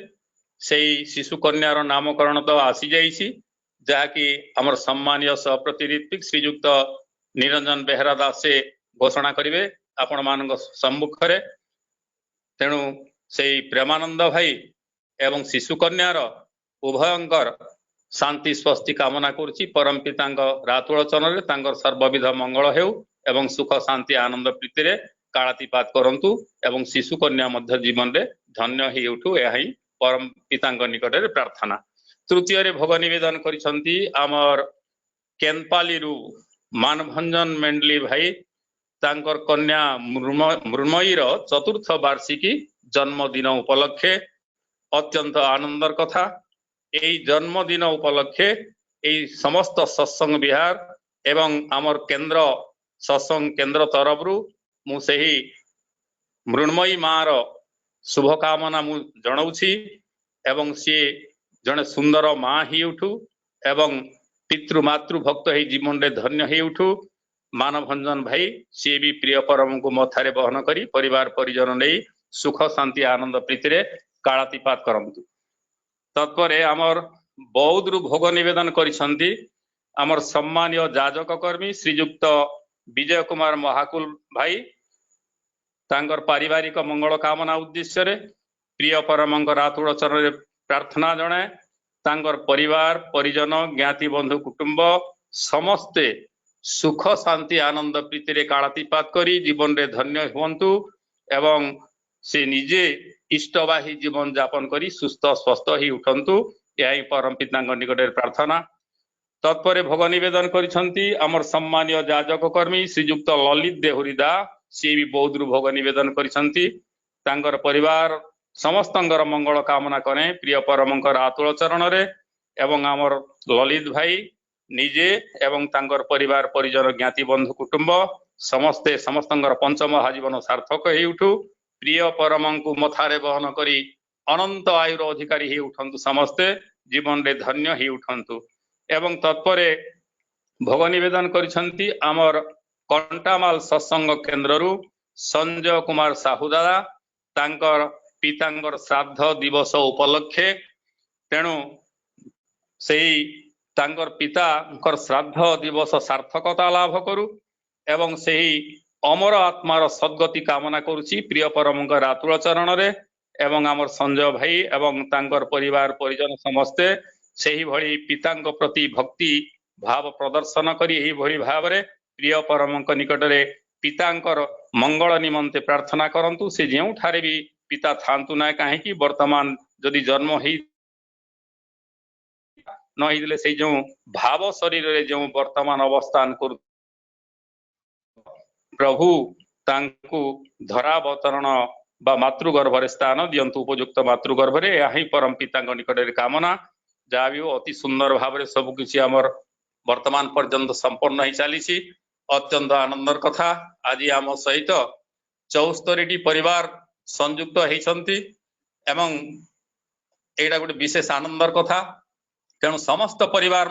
शिशु कन्यार नामकरण तो आसी जाइछि जहाँकि आमर सम्मानीय सहप्रति ऋत्विक श्रीयुक्त निरंजन बेहरा दास से घोषणा करिवे आपण मान सम्मुख रे। तेणु से प्रेमानंद भाई एवं शिशु कन्यार उभयंकर शांति स्वस्ति कामना करुछि। परम पितांग रातुल चरण रे सर्वविध मंगल हेउ एवं सुख शांति आनंद प्रीति रे कालातीपात करंतु एवं शिशु कन्या मध्य जीवन रे धन्य ही उठू यह ही परम पितांग निकट रे प्रार्थना। तृतीय रे भोग निवेदन करिसंती आमर केनपाली रु मानभंजन मेंडली भाई तांकर कन्या मृण्मयी रो चतुर्थ वार्षिकी जन्मदिन उपलक्षे अत्यंत आनंदर कथा। यही जन्मदिन उपलक्षे यही समस्त सत्संग विहार एवं आमर केंद्र सत्संग केंद्र तरफरु मु सही मृण्मयी माँ रो शुभकामना मु जणाउछि एवं सी जने सुंदर माँ ही उठू एवं पितृ मातृ भक्त ही जीवन रे धन्य ही उठू। मानभंजन भाई सी भी प्रिय परम को मथारे बहन करी परिवार परिजन नहीं सुख शांति आनंद प्रीति रे कालातीपात करंतु। तत्परे आमर बौद्ध रु भोग निवेदन करिसंती आमर सम्मानीय जाजक कर्मी श्रीयुक्त विजय कुमार महाकुल भाई तांकर पारिवारिक मंगल कामना उद्देश्य रे प्रिय परमंक रातुल चरण प्रार्थना जणाए तांकर परिवार परिजन ज्ञाति बंधु कुटुंब समस्ते सुख शांति आनंद प्रीति रे कालातीपात करी जीवन रे धन्य हुंतु एवं से निजे इष्टवाही जीवन यापन करी सुस्थ स्वस्थ ही उठंतु यही परम पितांग निकट प्रार्थना। तत्परे भोग निवेदन करिसंती आमर सम्मानीय जाजक कर्मी श्रीयुक्त ललित देहुरीदा सी भी बौद्ध रु भोग निवेदन करिसंती तांकर परिवार समस्तंकर मंगल कामना करे प्रिय परमंकर आतुल चरण रे एवं आमर ललित भाई निजे एवं तांकर परिवार परिजन ज्ञाति बंधु कुटुंब समस्ते समस्तंकर पंचम आजीवन सार्थक ही उठू। प्रिय परमंकु मथारे बहन करी अनंत आयुर अधिकारी ही उठंतु समस्ते जीवन रे धन्य ही उठंतु। एवं तत्परे भोग निवेदन करिसंती आमर कंटामाल सत्संग केंद्र रु संजय कुमार साहू दादा तांकर पितांकर श्राद्ध दिवस उपलक्षे तेणु सेई तांकर पितांकर श्राद्ध दिवस सार्थकता लाभ करू एवं सेही अमर आत्मार सद्गति कामना करुछि प्रिय परमंकर रातुल चरण रे एवं आमर संजय भाई एवं तांकर परिवार परिजन समस्ते सेही भली पितांक प्रति भक्ति भाव प्रदर्शन करी एही भली भाव रे प्रिय परमंक निकट रे पितांकर मंगल निमंते प्रार्थना करंतु। से जेउ ठारे भी पिता थांतु ना काहेकि वर्तमान जदि जन्म ही नहिले से जो भाव शरीर रे जो वर्तमान अवस्थान कर प्रभु तांकु धरावतरण बा मातृगर्भ रे स्थान दियंतु उपयुक्त मातृगर्भ रे यही परम पितांक निकट रे कामना जा भी अति सुंदर भाव रे सब किछि हमर वर्तमान पर्यंत संपन्न ही चलीछि। अत्यंत आनंदर कथा आज आम सहित 74 परिवार संयुक्त होइछंती एवं एटा गोटे विशेष आनंदर कथा। तेणु समस्त परिवार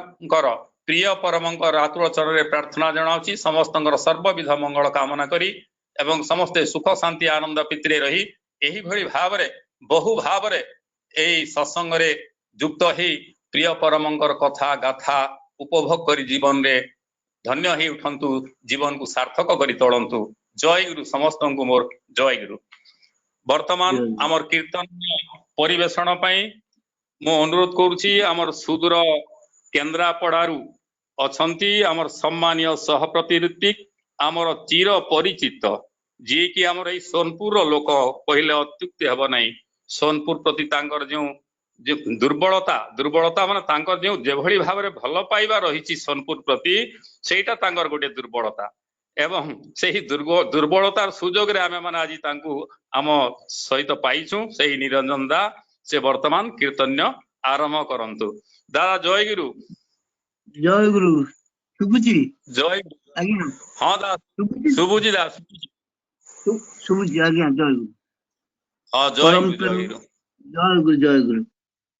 प्रिय परमंकर रातुल चरण रे प्रार्थना जणाउछि समस्तंकर सर्वविध मंगल कामना करी एवं समस्ते सुख शांति आनंद पितरे रही एही भली भाव रे बहु भाव रे एही सत्संग रे युक्त ही प्रिय परमंकर कथा गाथा उपभोग करी जीवन रे धन्य ही उठंतु जीवन को सार्थक करी तोड़ंतु। जय गुरु समस्तंकु मोर जय गुरु। वर्तमान आमर कीर्तन परिवेषण पई मो अनुरोध करुछि आमर सुदूर केन्द्रापड़ारू अछंती आमर सम्मानीय सहप्रति ऋत्विक आमर चिर परिचित जी कि आमर ए सोनपुर लोक पहिले अत्युक्ति हेब नहीं। सोनपुर प्रति तांकर जो दुर्बलता माने तांकर जो जेभली भाव रे भल पाइबा रहिछि सोनपुर प्रति सेटा तांकर गोटे दुर्बलता एवं सेही दुर्बलतार सुजोग रे आमे माने आज तांकु आम सहित पाइछु। सेही निरंजन दा से वर्तमान कीर्तन्य आरंभ करंतु। दादा जय गुरु। जय गुरु सुबुजी जय आज्ञा। हाँ दा सुबुजी दा सुबुजी आज्ञा जय गुरु। हाँ जय गुरु जय गुरु जय गुरु।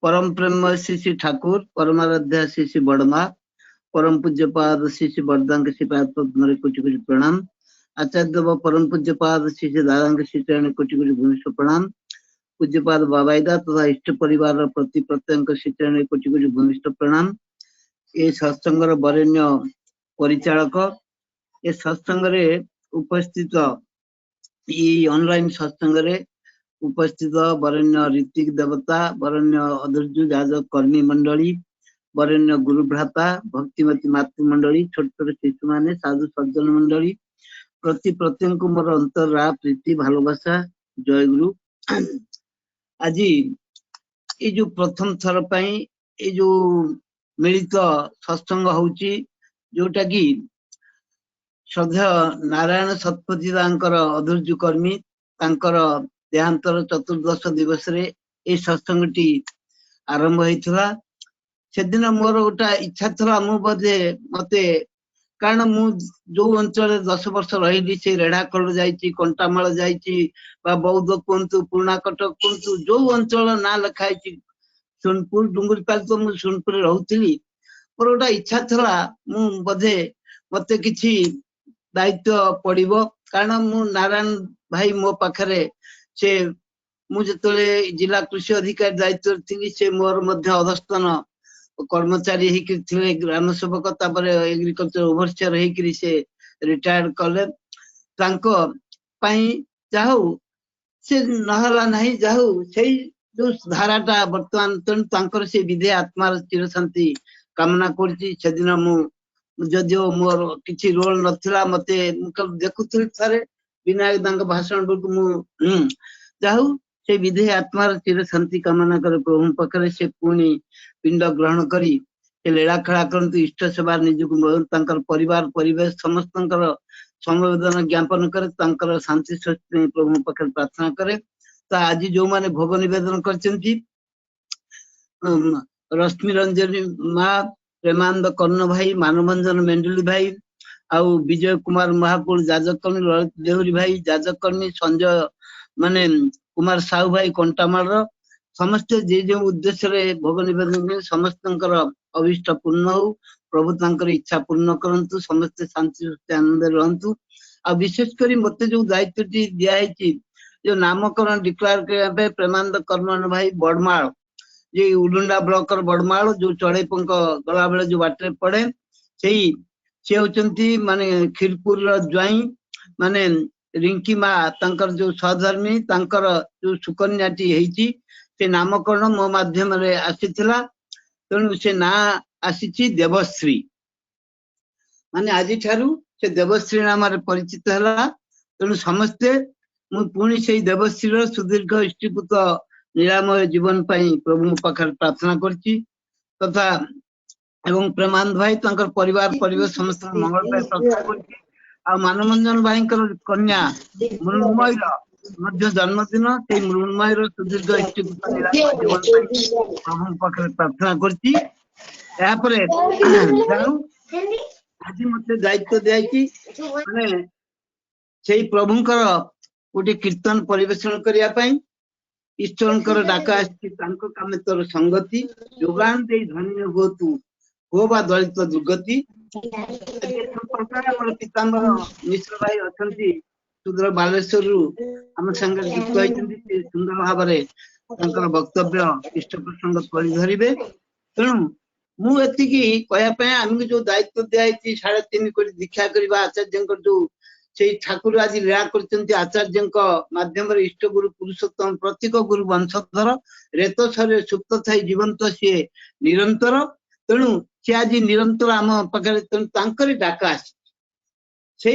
परम प्रेम श्री श्री ठाकुर परमाराध्या श्री श्री बड़मा परम पूज्य पाद श्री श्री बरदांग श्री पाद पद्म कोटि कोटि प्रणाम। आचार्य देव परम पूज्य पाद श्री श्री दादांग श्री चरण कोटि कोटि भूमिष्ठ प्रणाम। पूज्यपाद बाबाईदा तथा इष्ट परिवार प्रति प्रत्येक शिक्षण कोटि कोटि भूमिष्ठ प्रणाम। ये सत्संग वरेण्य परिचालक ये सत्संग उपस्थित ये ऑनलाइन सत्संग उपस्थित वरेण्य ऋतिक देवता वरेण्य अधर्जु जाजक कर्मी मंडली वरेण्य गुरु भ्राता भक्तिमती मातृमंडली छोट छोट शिशु माने साधु सज्जन मंडली प्रति प्रत्येक मोर अंतरा प्रीति भालोबासा जय गुरु। आज ये जो प्रथम थर पाई ये जो मिलित सत्संग होची जोटा कि श्रद्धा नारायण शतपथी अधूर्जु कर्मी देहांतर चतुर्दश दिवस रे ए सत्संगटी आरंभ होइथिला। सेदिन मोर गोटा इच्छा थला मु बदे मते कारण मु जो अंचल 10 वर्ष रही से रेढ़ाखोल जाइची कंटामाल जाइची बा बौद्ध कुंतु पुराना कटक कुंतु जो अंचल ना लिखाई सोनपुर डुंगरपाल तो मु सोनपुर रहउथिली मोर गोटा इच्छा थला मु बदे मते किछि दायित्व पड़िबो कारण मु नारायण भाई मो पाखरे से मु जतले जिला कृषि अधिकारी दायित्व थी से मोर मध्य अधस्थान कर्मचारी हे ग्राम सेवक तापर एग्रीकल्चर ओवरसियर हे से रिटायर्ड कले तांको पई जाहु से नहला नहीं जाहु से जो धाराटा वर्तमान तेणु तांकर से विधे आत्मार चिर शांति कामना करछि। सेदिन मु जदियो मोर किछि रोल नथिला मते देखुथि थारे विनायक दांग भाषण बेलू मु जाहु से विधे आत्मार चिर शांति कामना कर प्रभु पाखरे से पुणी पिंड ग्रहण करी से लीला खेला करतु इष्ट सेवा निजुक परिवार परिवेश समस्त समवेदना ज्ञापन करे तांकर शांति स्वस्ति प्रभु पाखरे प्रार्थना करे। तो आज जो माने भोग निवेदन करछंती रश्मि रंजन माँ प्रेमानंद कर्ण भाई मानवंजन मेंडली भाई आउ विजय कुमार महाकुल जाजकर्णी ललित देहुरी भाई जाजकर्णी संजय माने कुमार साहू भाई कंटामाल समस्त जे जो उद्देश्य रे भोग निवेदन समस्त अभिष्ट पूर्ण हो प्रभु तांकर इच्छा पूर्ण करंतु समस्त शांति आनंद रहंतु। आ विशेष करी मते जो दायित्व टी दिया है जो नामकरण डिक्लेयर करने प्रेमानंद कर्मन भाई बड़माल ये उडुंडा ब्लॉक बड़माल जो चढ़े पंक गला बेले जो बाटे पड़े से होचंती माने खीरपुर ज्वाई माने रिंकी माँ तांकर जो सहधर्मी तांकर जो सुकन्याटी हेची से नामकरण मो माध्यम रे आसीथिला तेणु से ना आसीची देवश्री माने आज ठारू से देवश्री नाम रे परिचित हला। तेणु समस्ते मु पुणी से देवश्री सुदीर्घ इष्टिपुत निरामय जीवन पाई प्रभु पाखर प्रार्थना करची तथा एवं प्रेमानंद भाई तांकर परिवार परिवेश समस्त मंगल पाई प्रार्थना करची। आ मानवंजन भाई कन्या मृण्मय मध्य जन्मदिन से मृण्मय सुदीर्घ इष्टिपुत निरामय जीवन पाई प्रभु पाखर प्रार्थना करची। आज मते दायित्व दियाची माने सेई प्रभुंकर गोटे कीर्तन परिवेषण करिया पई ईश्वरंकर डाका आछि तांको कामे तोर संगति जोगान दे धन्य हो तू हो बा दलित दुर्गति। पीताम्बर मिश्र भाई अछंती सुदूर बालेश्वर रु हम संगे गीत गाइछन्ती सुंदर भाबरे तांकर वक्तव्य इष्ट प्रसंग परि धरिबे। तेणु मु एतिकी कहया पे आमके जो दायित्व दियाइछि 3.5 कोटी दीक्षा करबा आचार्यंकर जो से ठाकुर आज लीला करछन्ती आचार्यंक माध्यम रे इष्ट गुरु पुरुषोत्तम प्रतीक गुरु वंशधर रेत शरीर सुप्त थाई जीवंत सी निरंतर। तेणु से आज निरंतर आम पाखे तांकर डाका आसी से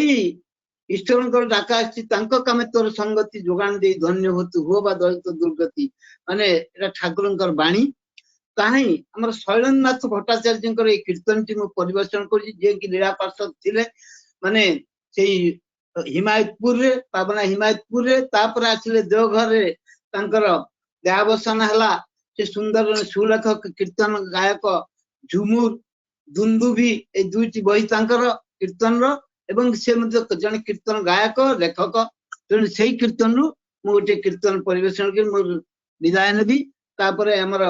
ईश्वरंकर डाका आसी तांको कामे तोर संगति जोगान दे धन्य होतु हो बा दलित दुर्गति माने एटा ठाकुरंकर बाणी ताही हमर शैलेन्द्रनाथ भट्टाचार्यंकर ए कीर्तन टी मु परिवेषण करछि जे कि लीला पार्षद थिले माने सेई हिमायतपुर रे पावना हिमायतपुर रे तापर आसिले देवघर रे तांकर देहावसान हला से सुंदर सुलेखक कीर्तन गायक झुमुर दुंदुभी ए दुईटी बही तांकर कीर्तन रो एवं से मध्य जने कीर्तन गायक लेखक तेणु से कीर्तन रु मु गोटे कीर्तन परिवेषण कर मोर विदाय नेबी। तापर हमर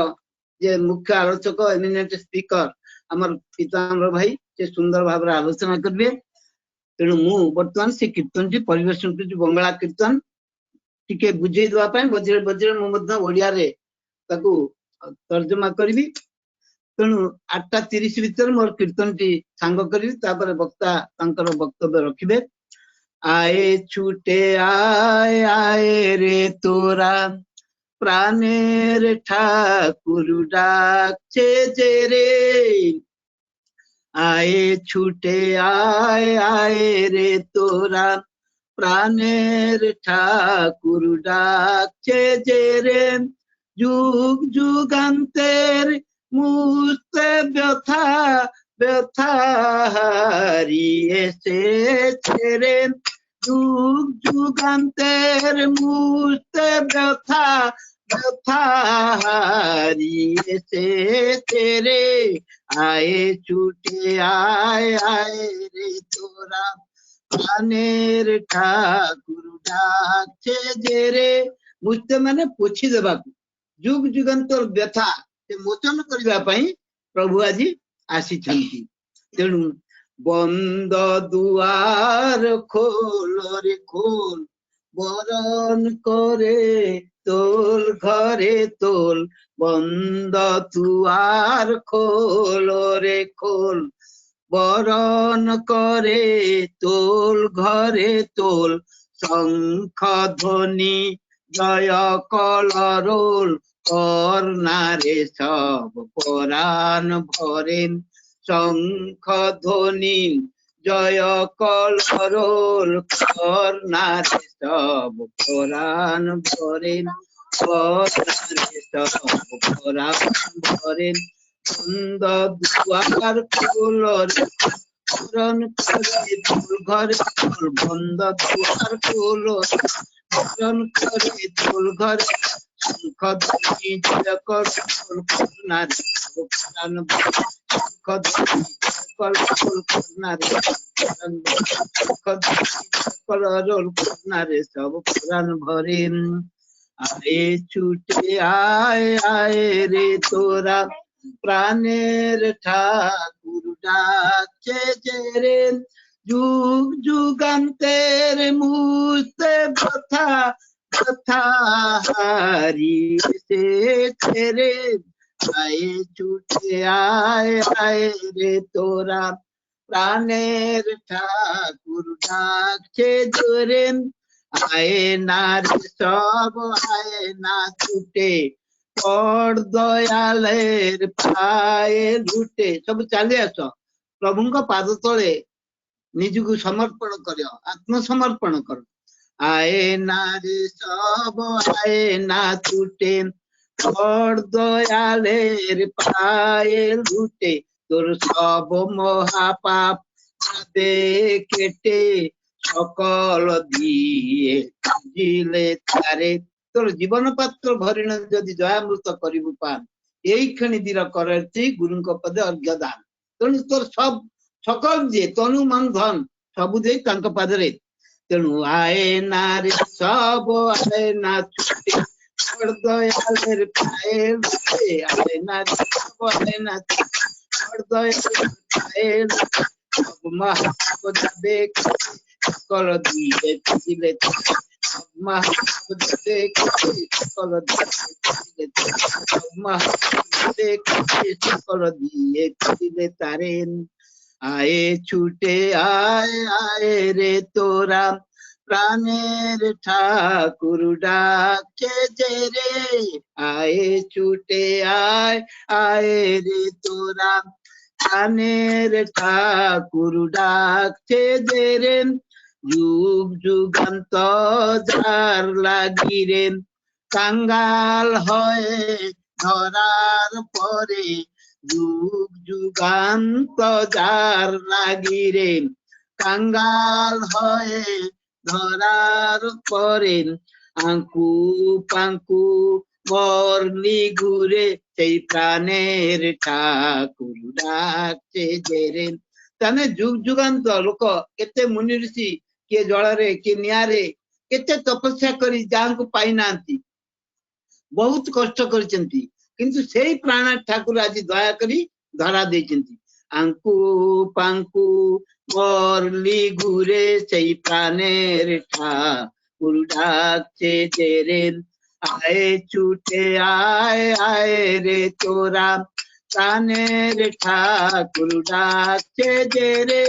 जे मुख्य आलोचक एमिनेंट स्पीकर हमर पीताम्बर भाई से सुंदर भाव आलोचना करबे। तेणु मु वर्तमान से कीर्तन टी परिवेषण कर बंगला कीर्तन ଟିକେ ବୁଝେଇ ଦେବା ପାଇଁ ବଜ୍ର ବଜ୍ର ମୁଁ ମଧ୍ୟ ଓଡିଆରେ ତାକୁ ତର୍ଜମା କରିବି। ତେଣୁ 8:30 ଭିତରେ ମୋର କୀର୍ତ୍ତନଟି ସାଙ୍ଗ କରିବି, ତାପରେ ବକ୍ତା ତାଙ୍କର ବକ୍ତବ୍ୟ ରଖିବେ। आए छूटे आए रे तोरा प्राणेर ठाकुर डाकছে যে রে आए छूटे आए रे तोरा प्राणेर ठाकुर डाकছে যে রে যুগ যুগান্তের মুক্তে ব্যথা ব্যথা হারিয়ে এসেছে রে যুগ যুগান্তের মুক্তে ব্যথা ব্যথা হারিয়ে এসেছে রে আয়ে ছুটে আয় রে তোরা প্রাণের ঠাকুর ডাকছে যে রে মুক্তে মানে ପୋଛି ଦେବାକୁ ଯୁଗ ଯୁଗାନ୍ତର ବ୍ୟଥା ସେ ମୋଚନ କରିବା ପାଇଁ ପ୍ରଭୁ ଆଜି ଆସିଛନ୍ତି। ତେଣୁ বন্ধ দুয়ার খোল রে খোল বরণ করে তোল ঘরে তোল বন্ধ দুয়ার খোল রে খোল বরণ করে তোল ঘরে তোল শঙ্খ ধ্বনি জয় কলরোল করনারে সব পরাণ ভরে শঙ্খ ধ্বনি জয় কলরোল করনারে সব পরাণ ভরে করনারে সব পরাণ ভরে বন্ধ দুয়ার খোল বরণ করে তোল ঘরে তোল বন্ধ দুয়ার খোল বরণ করে তোল ঘরে শঙ্খ ধ্বনি জয় কলরোল করনারে সব পরাণ ভরে করনারে সব পুরাণ ভরেন আয়ে ছুটে আয় রে তোরা প্রাণের ঠাকুর ডাকছে যে রে যুগ যুগান্তের মুক্তে ব্যথা ব্যথা হারিয়েছে রে আয়ে ছুটে আয় রে তোরা প্রাণের ঠাকুর ডাকছে জোরে আয়ে না রে সব আয়ে না ছুটে পড় দয়ালের পায়ে লুটে ସବୁ ଚାଲି ଆସ ପ୍ରଭୁଙ୍କ ପାଦ ତଳେ ନିଜକୁ ସମର୍ପଣ କର ଆତ୍ମସମର୍ପଣ କର ଆଏ ନା ରେ ସବ ଆଏ ନା ଛୁଟେ পড় দয়ালের পায়ে লুটে তোর সব মহাপাপ যাবে কেটে সকল দিয়ে দিলে তারে তোর জীবন পাত্র ভরিণ যদি দয়ামୃତ କରିବୁ ପାନ ଏଇ କ୍ଷଣି ଦିର କରନ୍ତି ଗୁରୁଙ୍କ ପଦେ ଅର୍ଘ୍ୟ ଦାନ। ତେଣୁ ତୋର ସବୁ ସକଳ ଯିଏ ତନୁ ମନ ଧନ ସବୁ ଦେଇ ତାଙ୍କ ପାଦରେ ତେଣୁ ଆଏ ନା ରେ ସବ ଆଏ ନା ଛୁଟେ দয়ালের পায়ে লুটে আয় না বলে না দয়ালের পায়ে সব মহাপাপ যাবে সকল দিয়ে দিলে মহাপাপ যাবে সকল দিয়ে সব মহাপাপ যাবে সকল দিয়ে দিলে তারেন আয়ে ছুটে আয় রে তোরা প্রাণের ঠাকুর ডাকছে যে রে আয়ে ছুটে আয় রে তোরা প্রাণের ঠাকুর ডাকছে যে রে যুগ যুগান্ত যার লাগি রে কাঙ্গাল হয়ে ধরার পরে যুগ যুগান্ত যার লাগি রে কাঙ্গাল হয়ে ধরার পরে আঙ্কু পাঙ্কু মরলি ঘুরে সেই প্রাণের ঠাকুর ডাকছে যে রে ତାନେ ଯୁଗ ଯୁଗାନ୍ତ ଲୋକ କେତେ ମୁନି ଋଷି କିଏ ଜଳରେ କିଏ ନିଆଁରେ କେତେ ତପସ୍ୟା କରି ଯାହାଙ୍କୁ ପାଇନାହାନ୍ତି ବହୁତ କଷ୍ଟ କରିଛନ୍ତି କିନ୍ତୁ ସେଇ ପ୍ରାଣ ଠାକୁର ଆଜି ଦୟା କରି ଧରା ଦେଇଛନ୍ତି ଆଙ୍କୁ ପାଙ୍କୁ ମରଲି ଘୁରେ ସେଇ ପ୍ରାଣେর ঠাকুর गुरु डाके तेरे आए छूटे आए रे तोरा प्राणेर ठाकुर डाके तेरे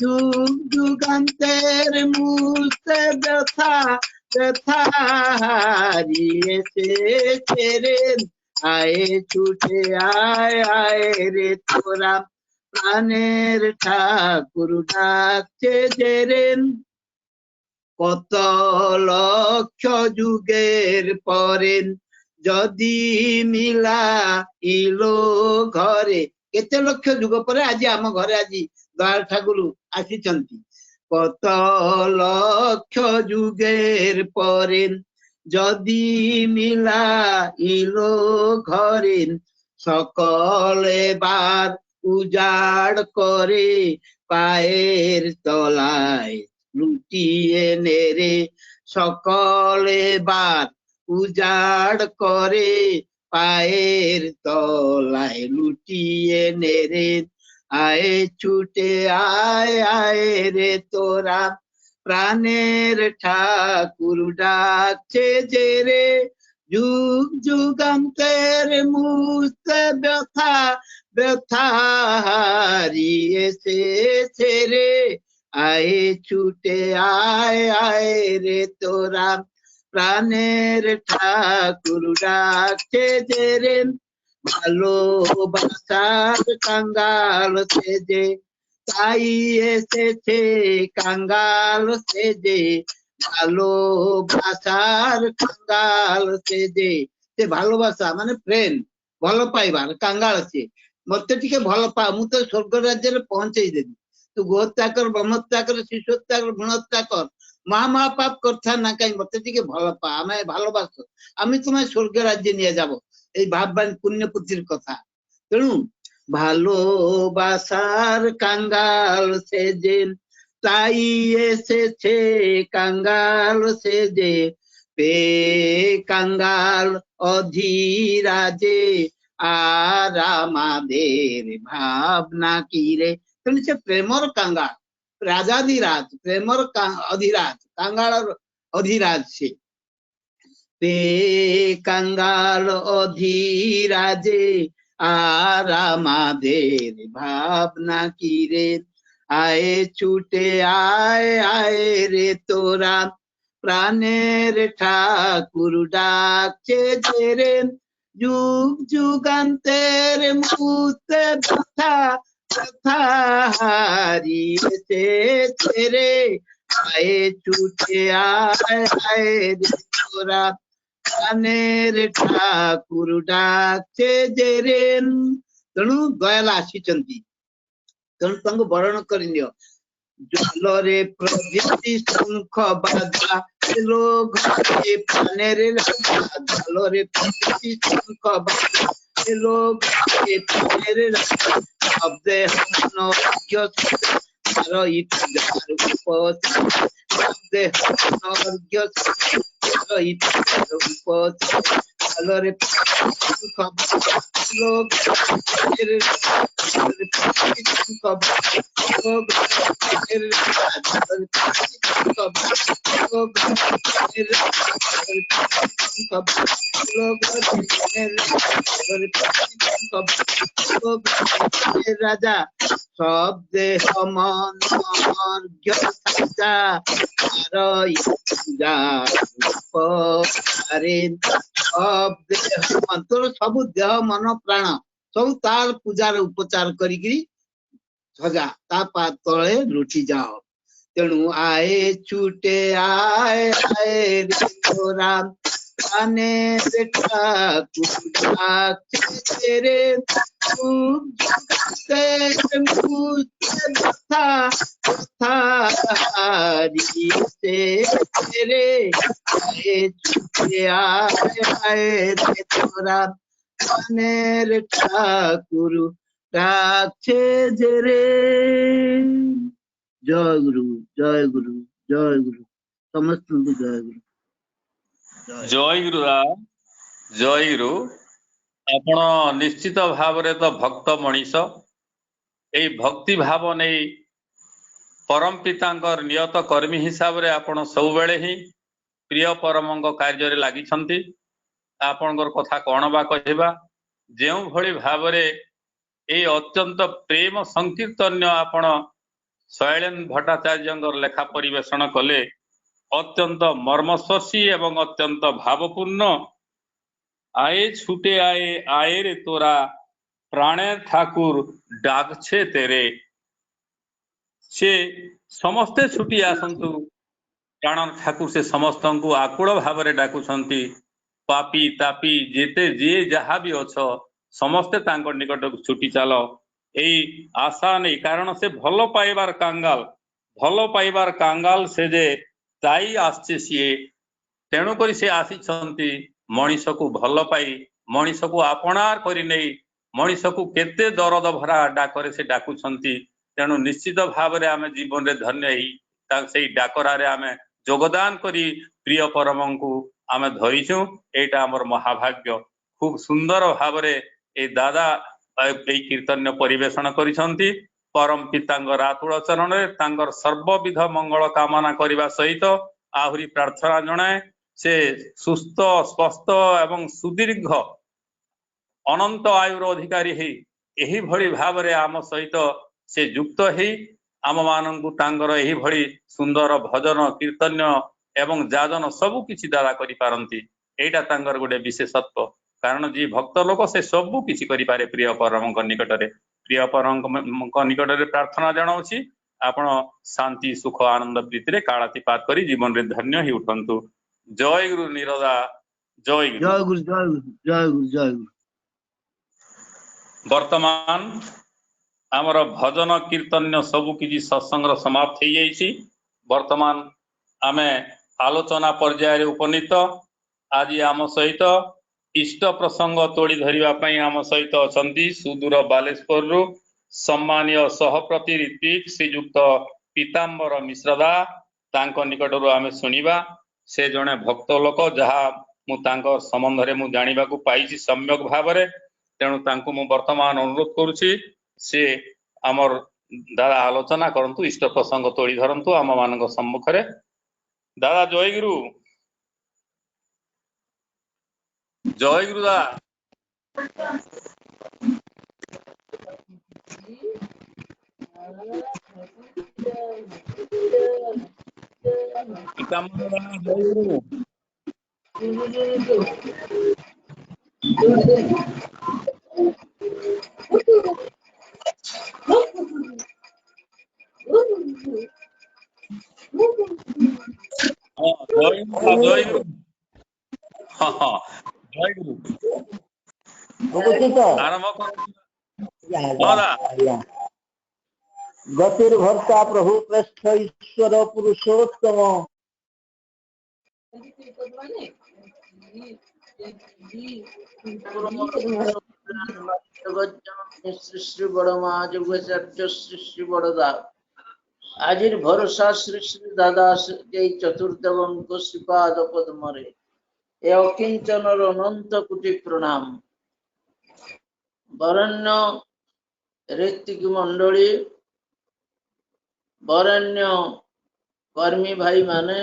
যুগ যুগান্তের মুহূর্তে ব্যথা ব্যথা হারিয়েছে রে আয়ে ছুটে আয় রে তোরা প্রাণের ঠাকুর ডাকছে যে রে কত লক্ষ যুগের পরে যদি মিলা ইলো ঘরে কেতে লক্ষ যুগ পরে আଜି ଆମ ଘରେ ଆଜି দয়াল ঠাকুর আসিଛନ୍ତି কত লক্ষ যুগের পরে যদি মিলা ইলো ঘরে সকলে বার উজাড় করে পায়ের তলায় লুটিয়ে নেরে সকলে বার উজাড় করে পায়ের তলায় লুটিয়ে নেরে আয়ে ছুটে আয় রে তোরা প্রাণের ঠাকুর ডাকছে যে রে যুগ যুগান্তের মুহূর্তে ব্যথা ব্যথা হারিয়েছে রে আয়ে ছুটে আয় রে তোরা প্রাণের ঠাকুর ডাকছে যে রে ভালোবাসার কাঙ্গাল সেজে তাই এসেছে কাঙ্গাল সেজে ভালোবাসার কাঙ্গাল সেজে সে ভালোবাসা মানে প্রেম ଭଲ ପାଇବାର କାଙ୍ଗାଳ ସିଏ ମତେ ଟିକେ ଭଲ ପା ମୁଁ ତ ସ୍ୱର୍ଗ ରାଜ୍ୟରେ ପହଞ୍ଚେଇ ଦେବି ତୁ ଗୋହତ୍ୟା କର ବ୍ରହ୍ମତ୍ୟା କର ଶିଶୁହତ୍ୟା କର ଭ୍ରୂଣହତ୍ୟା କର ମହାପାପ କରିଥା না କାହିଁ মতে ଟିକେ ଭଲ পা ଆମେ ভালোবাসো আমি তোমায় স্বর্গ রাজ্যে নিয়ে যাব এই ভাববান পুণ্য পুত্রের কথা তেণু ভালোবাসার কাঙ্গাল সেজে তাই এসেছে কাঙ্গাল সেজে পে কাঙ্গাল অধীরাজে আর আমাদের ভাবনা কি রে তেণু সে প্রেমর কাঙ্গাল রাজাধিরাজ প্রেমর অধিরাজ কাঙ্গাল অধিরাজ সে পে কাঙ্গাল অধীরাজে আর আমাদের ভাবনা কি রে আয়ে ছুটে আয় রে তোরা প্রাণের ঠাকুর ডাকছে যে রে যুগ যুগান্তের মুহূর্তে ব্যথা ব্যথা হারিয়েছে রে আয়ে ছুটে আয় রে তোরা প্রাণের ঠাকুর ডাকছে যে রে ତେଣୁ ଦୟାଲ ଆସିଛନ୍ତି ତେଣୁ ତାଙ୍କୁ ବରଣ କରିନିଅ ଜଲରେ ପ୍ରଭୃତି ଶଙ୍ଖ ବାଜା ଘରେ ପ୍ରାଣରେ ରାଜା ଜଲରେ ପ୍ରଭୃତି ଶଙ୍ଖ ବାଜା ଘରେ ପ୍ରାଣରେ ରାଜା ଶବ୍ଦେ ହନ শব্দে আলোরে লোক রাজা শব্দে মন তোর ସବୁ ଦେହ ମନ ପ୍ରାଣ ସବୁ ତାର ପୂଜାର ଉପଚାର କରିକିରି ସଜା ତା ତଳେ ଲୁଟି ଯାଅ ତେଣୁ ଆଏ ଛୁଟେ ଆଏ ରେ ତୋରା ପ୍ରାଣେରେ ଠାକୁର ରେ তোরা প্রাণের ঠাকুর ডাকছে যে রে জয় গুরু জয় গুরু জয় গুরু ସମସ୍ତଙ୍କୁ ଜୟ ଗୁରୁ ଜୟ ଗୁରୁ ଜୟ ଗୁରୁ ଆପଣ ନିଶ୍ଚିତ ଭାବରେ ତ ଭକ୍ତ ମଣିଷ ଏଇ ଭକ୍ତି ଭାବ ନେଇ ପରମ ପିତାଙ୍କର ନିୟତ କର୍ମୀ ହିସାବରେ ଆପଣ ସବୁବେଳେ ହିଁ ପ୍ରିୟ ପରମଙ୍କ କାର୍ଯ୍ୟରେ ଲାଗିଛନ୍ତି। ଆପଣଙ୍କର କଥା କଣ ବା କହିବା, ଯେଉଁଭଳି ଭାବରେ এই ଅତ୍ୟନ୍ତ ପ୍ରେମ ସଂକୀର୍ତ୍ତନ୍ୟ ଆପଣ ଶୈଳେନ ଭଟ୍ଟାଚାର୍ଯ୍ୟଙ୍କର ଲେଖା ପରିବେଷଣ କଲେ, ଅତ୍ୟନ୍ତ ମର୍ମସ୍ପର୍ଶୀ ଏବଂ ଅତ୍ୟନ୍ତ ଭାବପୂର୍ଣ୍ଣ। ଆଏ ଛୁଟେ ଆଏ ଆଏ ରେ ତୋରା ପ୍ରାଣେ ଠାକୁର ଡାକଛେ ତେରେ। ସେ ସମସ୍ତେ ଛୁଟି ଆସନ୍ତୁ, ପ୍ରାଣ ଠାକୁର ସେ ସମସ୍ତଙ୍କୁ ଆକୁଳ ଭାବରେ ଡାକୁଛନ୍ତି। ପାପି ତାପି ଯେତେ ଯିଏ ଯାହା ବି ଅଛ, ସମସ୍ତେ ତାଙ୍କ ନିକଟକୁ ଛୁଟି ଚାଲ ଏଇ ଆଶା ନେଇ, କାରଣ ସେ ଭଲ ପାଇବାର କାଙ୍ଗାଲ ସେ ଯେ ତାଇ ଆସିছে ସିଏ। ତେଣୁକରି ସେ ଆସିଛନ୍ତି ମଣିଷକୁ ଭଲ ପାଇ, ମଣିଷକୁ ଆପଣାର କରି ନେଇ, ମଣିଷକୁ କେତେ ଦରଦ ଭରା ଡାକରେ ସେ ଡାକୁଛନ୍ତି। ତେଣୁ ନିଶ୍ଚିତ ଭାବରେ ଆମେ ଜୀବନରେ ଧନ୍ୟ ହେଇ ସେଇ ଡାକରାରେ ଆମେ ଯୋଗଦାନ କରି ପ୍ରିୟ ପରମଙ୍କୁ ଆମେ ଧରିଛୁ। ଏଇଟା ଆମର ମହାଭାଗ୍ୟ। ଖୁବ ସୁନ୍ଦର ଭାବରେ এই ଦାଦା এই କୀର୍ତ୍ତନ୍ୟ ପରିବେଷଣ କରିଛନ୍ତି। ପରମ ପିତାଙ୍କର ଆତୁଳ ଚରଣରେ ତାଙ୍କର ସର୍ବବିଧ ମଙ୍ଗଳ କାମନା କରିବା ସହିତ ଆହୁରି ପ୍ରାର୍ଥନା ଜଣାଏ ସେ ସୁସ୍ଥ ସ୍ପଷ୍ଟ ଏବଂ ସୁଦୀର୍ଘ ଅନନ୍ତ ଆୟୁର ଅଧିକାରୀ ହେଇ ଏହିଭଳି ଭାବରେ ଆମ ସହିତ ସେ ଯୁକ୍ତ ହେଇ ଆମମାନଙ୍କୁ ତାଙ୍କର ଏହିଭଳି ସୁନ୍ଦର ଭଜନ କୀର୍ତ୍ତନ୍ୟ ଏବଂ ଯାଜନ ସବୁ କିଛି ଦାଦା କରିପାରନ୍ତି। ଏଇଟା ତାଙ୍କର ଗୋଟେ ବିଶେଷତ୍ୱ। କାରଣ ଯିଏ ଭକ୍ତ ଲୋକ ସେ ସବୁ କିଛି କରିପାରେ ପ୍ରିୟ ପରମଙ୍କ ନିକଟରେ। ପ୍ରିୟ ପରମଙ୍କ ନିକଟରେ ପ୍ରାର୍ଥନା ଜଣାଉଛି ଆପଣ ଶାନ୍ତି ସୁଖ ଆନନ୍ଦ ପ୍ରୀତିରେ କାଳାତିପାତ କରି ଜୀବନରେ ଧନ୍ୟ ହେଇ ଉଠନ୍ତୁ। ଜୟ ଗୁରୁ ନିରଦା, ଜୟ ଗୁରୁ। ଜୟ ଗୁରୁ, ଜୟ ଗୁରୁ, ଜୟ ଗୁରୁ, ଜୟ ଗୁରୁ। ବର୍ତ୍ତମାନ ଆମର ଭଜନ କୀର୍ତ୍ତନ୍ୟ ସବୁ କିଛି ସତ୍ସଙ୍ଗର ସମାପ୍ତ ହେଇଯାଇଛି। ବର୍ତ୍ତମାନ ଆମେ ଆଲୋଚନା ପର୍ଯ୍ୟାୟରେ ଉପନୀତ। ଆଜି ଆମ ସହିତ ଇଷ୍ଟ ପ୍ରସଙ୍ଗ ତୋଳି ଧରିବା ପାଇଁ ଆମ ସହିତ ଅଛନ୍ତି ସୁଦୂର ବାଲେଶ୍ୱରରୁ ସମ୍ମାନୀୟ ସହପ୍ରତି ଋତ୍ବିକ ଶ୍ରୀଯୁକ୍ତ ପୀତାମ୍ବର ମିଶ୍ରଦା। ତାଙ୍କ ନିକଟରୁ ଆମେ ଶୁଣିବା। ସେ ଜଣେ ଭକ୍ତ ଲୋକ, ଯାହା ମୁଁ ତାଙ୍କ ସମ୍ବନ୍ଧରେ ମୁଁ ଜାଣିବାକୁ ପାଇଛି ସମ୍ୟକ ଭାବରେ। ତେଣୁ ତାଙ୍କୁ ମୁଁ ବର୍ତ୍ତମାନ ଅନୁରୋଧ କରୁଛି ସେ ଆମର ଦାଦା ଆଲୋଚନା କରନ୍ତୁ, ଇଷ୍ଟ ପ୍ରସଙ୍ଗ ତୋଳି ଧରନ୍ତୁ ଆମ ମାନଙ୍କ ସମ୍ମୁଖରେ। ଦାଦା ଜୟ ଗୁରୁ, ଜୟ ଗୁରୁ ଦାଦା। ପୀତାମ୍ବର ଦାଦା ଜୟ ଗୁରୁ। ହଁ ଜୟ ଗୁରୁ, ଜୟ ଗୁରୁ। ହଁ ହଁ ଜୟ ଗୁରୁ। ଆରମ୍ଭ କରନ୍ତୁ। ଦାଦା ଗତିର୍ଭର୍ତ୍ତା ପ୍ରଭୁ ପ୍ରେଷ୍ଠ ଈଶ୍ୱର ପୁରୁଷୋତ୍ତମ শ্রী শ্রী বড় মা যোগাচার্য শ্রী শ্রী বড়দা আজির ভরসা শ্রী শ্রী দাদা এই চতুর্দেবঙ্ক শ্রীপাদ পদ্মরে এ অকিঞ্চনর অনন্ত কোটি প্রণাম। বরেণ্য ঋত্বিক মণ্ডলী, বরেণ্য কর্মী ভাই মানে,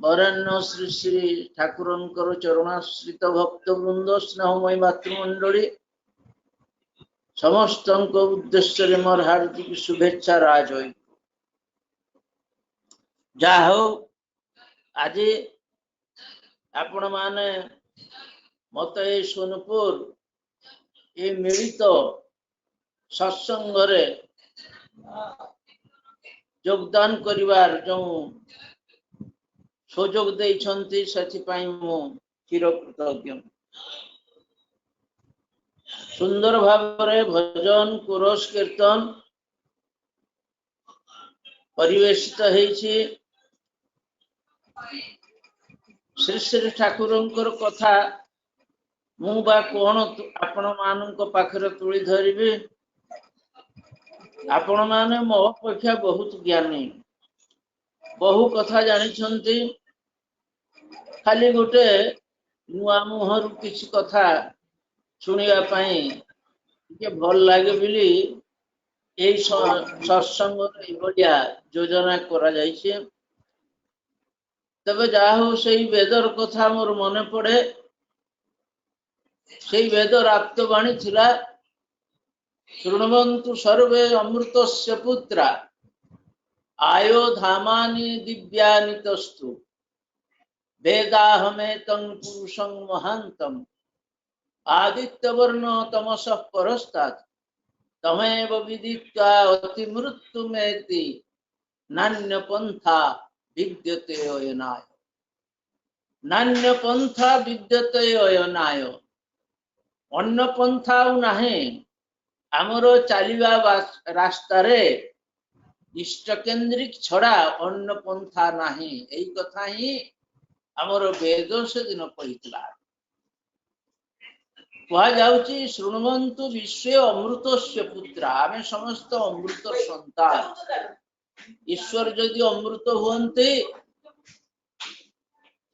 বরেণ্য শ্রী শ্রী ঠাকুরঙ্কর চরণাশ্রিত ভক্তবৃন্দ, স্নেহময় মাতৃমণ্ডলী, ସମସ୍ତଙ୍କ ଉଦ୍ଦେଶ୍ୟରେ ମୋର ହାର୍ଦ୍ଦିକ ଶୁଭେଚ୍ଛା ରାଜୟ। ଯାହା ହଉ ଆଜି ଆପଣ ମାନେ ମତେ ଏଇ ସୋନପୁର এই ମିଳିତ ସତ୍ସଙ୍ଗରେ ଯୋଗଦାନ କରିବାର ଯେଉଁ ସୁଯୋଗ ଦେଇଛନ୍ତି ସେଥିପାଇଁ ମୁଁ ଚିରକୃତଜ୍ଞ। ସୁନ୍ଦର ଭାବରେ ଭଜନ କୋରସ କୀର୍ତ୍ତନ ପରିବେଷିତ ହେଇଛି। ଶ୍ରୀ ଶ୍ରୀ ଠାକୁରଙ୍କର କଥା ମୁଁ ବା କଣ ଆପଣ ମାନଙ୍କ ପାଖରେ ତୁଳି ଧରିବି। ଆପଣ ମାନେ ମୋ ଅପେକ୍ଷା ବହୁତ ଜ୍ଞାନୀ, ବହୁ କଥା ଜାଣିଛନ୍ତି। ଖାଲି ଗୋଟେ ନୂଆ ମୁହଁରୁ କିଛି କଥା ଶୁଣିବା ପାଇଁ ଟିକେ ଭଲ ଲାଗେ ବୋଲି এই সৎসঙ্গ ଏଇଭଳିଆ ଯୋଜନା କରାଯାଇଛି। तबे जाहु सेई वेदर कथा मोर मने पड़े सेई वेदर आप्तवाणी थिला शृण्वन्तु सर्वे अमृतस्य पुत्रा आयो धामानि दिव्यानि तस्तु वेदाहमेतं पुरुषं महान्तम् आदित्यवर्ण तमसः परस्तात् तमेव विदित्वा अतिमृत्युमेति नान्यपन्था विद्यते अयनाय नान्यपन्था विद्यते अयनाय अन्य पंथा नाही आमर चलिबा रास्ता रे इष्ट केंद्रिक छड़ा अन्य पंथा नाही एई कथा ही आमर वेद से दिन कहितला कहा जाउची शृण्वन्तु विश्व अमृतस्य पुत्रा आमे समस्त अमृत संतान ईश्वर यदि अमृत हुअन्ते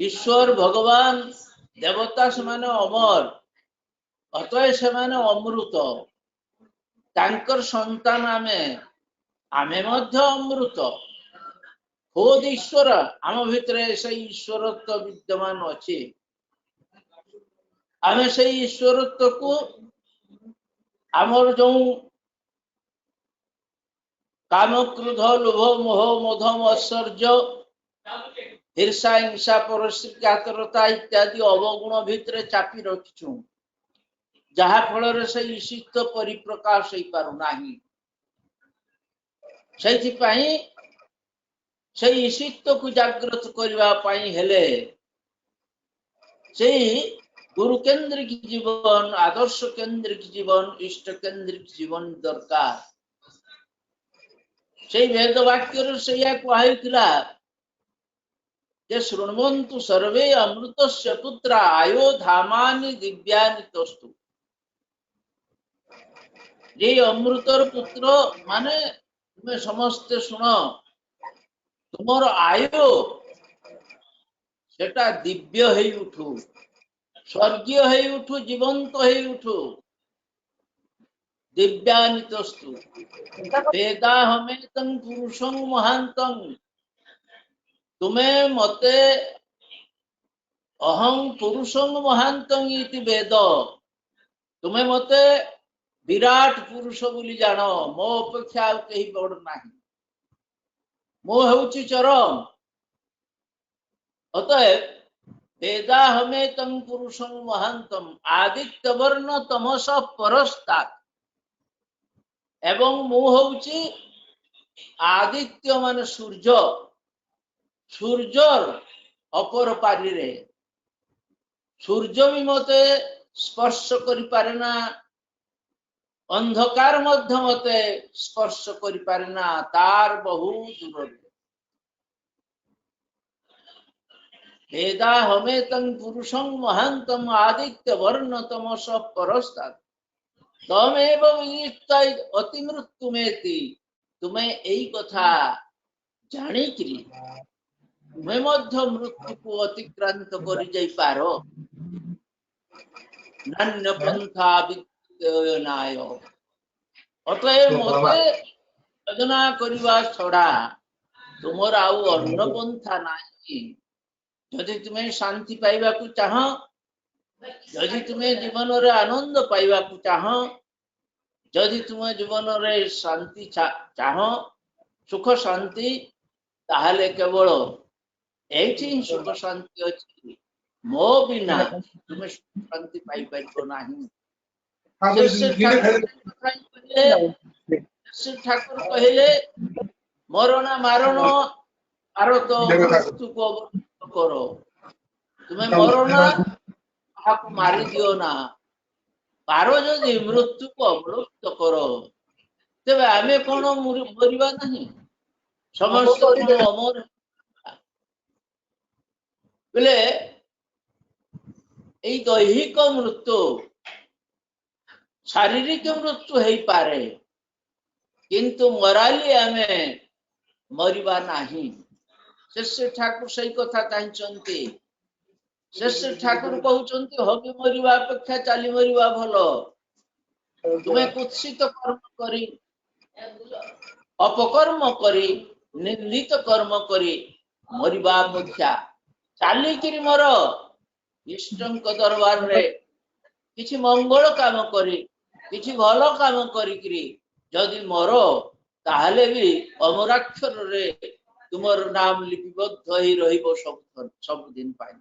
ईश्वर भगवान देवता समान अमर अतः सेमाने अमृत तांकर संतान आमे मध्य अमृत खुद ईश्वर आम भितर से ईश्वरत्व विद्यमान अच्छे आमे से ईश्वरत्व को आमर जो काम क्रोध लोभ मोह मध मत्सर्य हिंसा हिंसा परस्त्रीघातरता इत्यादि अवगुण भितर चापी रखिछु जहा फल से ईशित परिप्रकाश हो पारु नाही से ईशित को जागृत करबा पई हेले से गुरु केंद्रिक जीवन आदर्श केंद्रिक जीवन इष्ट केंद्रिक जीवन दरकार से वेद वाक्य से या कहैतिला जे शृण्वन्तु सर्वे अमृतस्य पुत्रा आयो धामानि दिव्यानि तस्तु ये अमृतर पुत्र माने तुम्हें समस्ते सुन तुमर आयु सेटा दिव्य है उठू स्वर्गीय है उठू जीवंत है उठू दिव्यानि तस्तु वेदाहमेतं पुरुषं महान्तं तुम्हें मते अहं पुरुषं महान्तं इति वेद तुम्हें मते विराट पुरुष बोली जान मो अपेक्षा कहीं बड़ ना मो हूँ चरम अतएव वेदाहमेतं पुरुषं महान्तम आदित्यवर्ण तमस परस्तात् एवं मु हूँ आदित्य मान सूर्य सूर्यर अपर पारी रे सूर्य भी मते स्पर्श करि पारे ना अंधकार मध्य मते स्पर्श करि पारे ना तार बहु दूर वेदाहमेतं पुरुषं महान्तम आदित्य वर्ण तमस परस्तात् तमेव विदित्वा अतिमृत्युमेति तुम्हें यही कथा जानिकरी तुम्हें मध्य मृत्यु को अतिक्रांत करि जाई पारो नान्य पंथा विद्यनाय अतएव मते योजना करिवा छड़ा तुमर आउ अन्न पंथा नाही यदि तुम्हें शांति पाइबा को चाह यदि तुम्हें जीवन रे आनंद पाइबा को चाह यदि तुम्हें जीवन रे शांति चाह सुख शांति ताहले केवल एठी सुख शांति अछि मो बिना तुम्हें सुख शांति पाई पाइबो नाही ठाकुर कहले मरण मारण आरत मृत्यु को करो तुम्हें मरण आपको मारी दियो ना पारो जदि मृत्यु को अवलुप्त करो तेबे आमे कोन मरिबा नहीं समस्त अमर बोले এই दैहिक मृत्यु शारीरिक मृत्यु है पारे किंतु मराली आमे मरिबा नहीं शेष ठाकुर सही कथा कहते शेष ठाकुर कहते हबी मरिबा अपेक्षा चाली मरिबा भलो तुम्हें कुत्सित कर्म करी अपकर्म करी निंदित कर्म करी मरिबा अपेक्षा ଚାଲିକିରି ମୋର ଇଷ୍ଟଙ୍କ ଦରବାରରେ କିଛି ମଙ୍ଗଳ କାମ କରି କିଛି ଭଲ କାମ କରିକିରି ଯଦି ମୋର ତାହେଲେ ବି ଅମରାକ୍ଷରରେ ତୁମର ନାମ ଲିପିବଦ୍ଧ ହେଇ ରହିବ ସବୁଦିନ ପାଇଁ।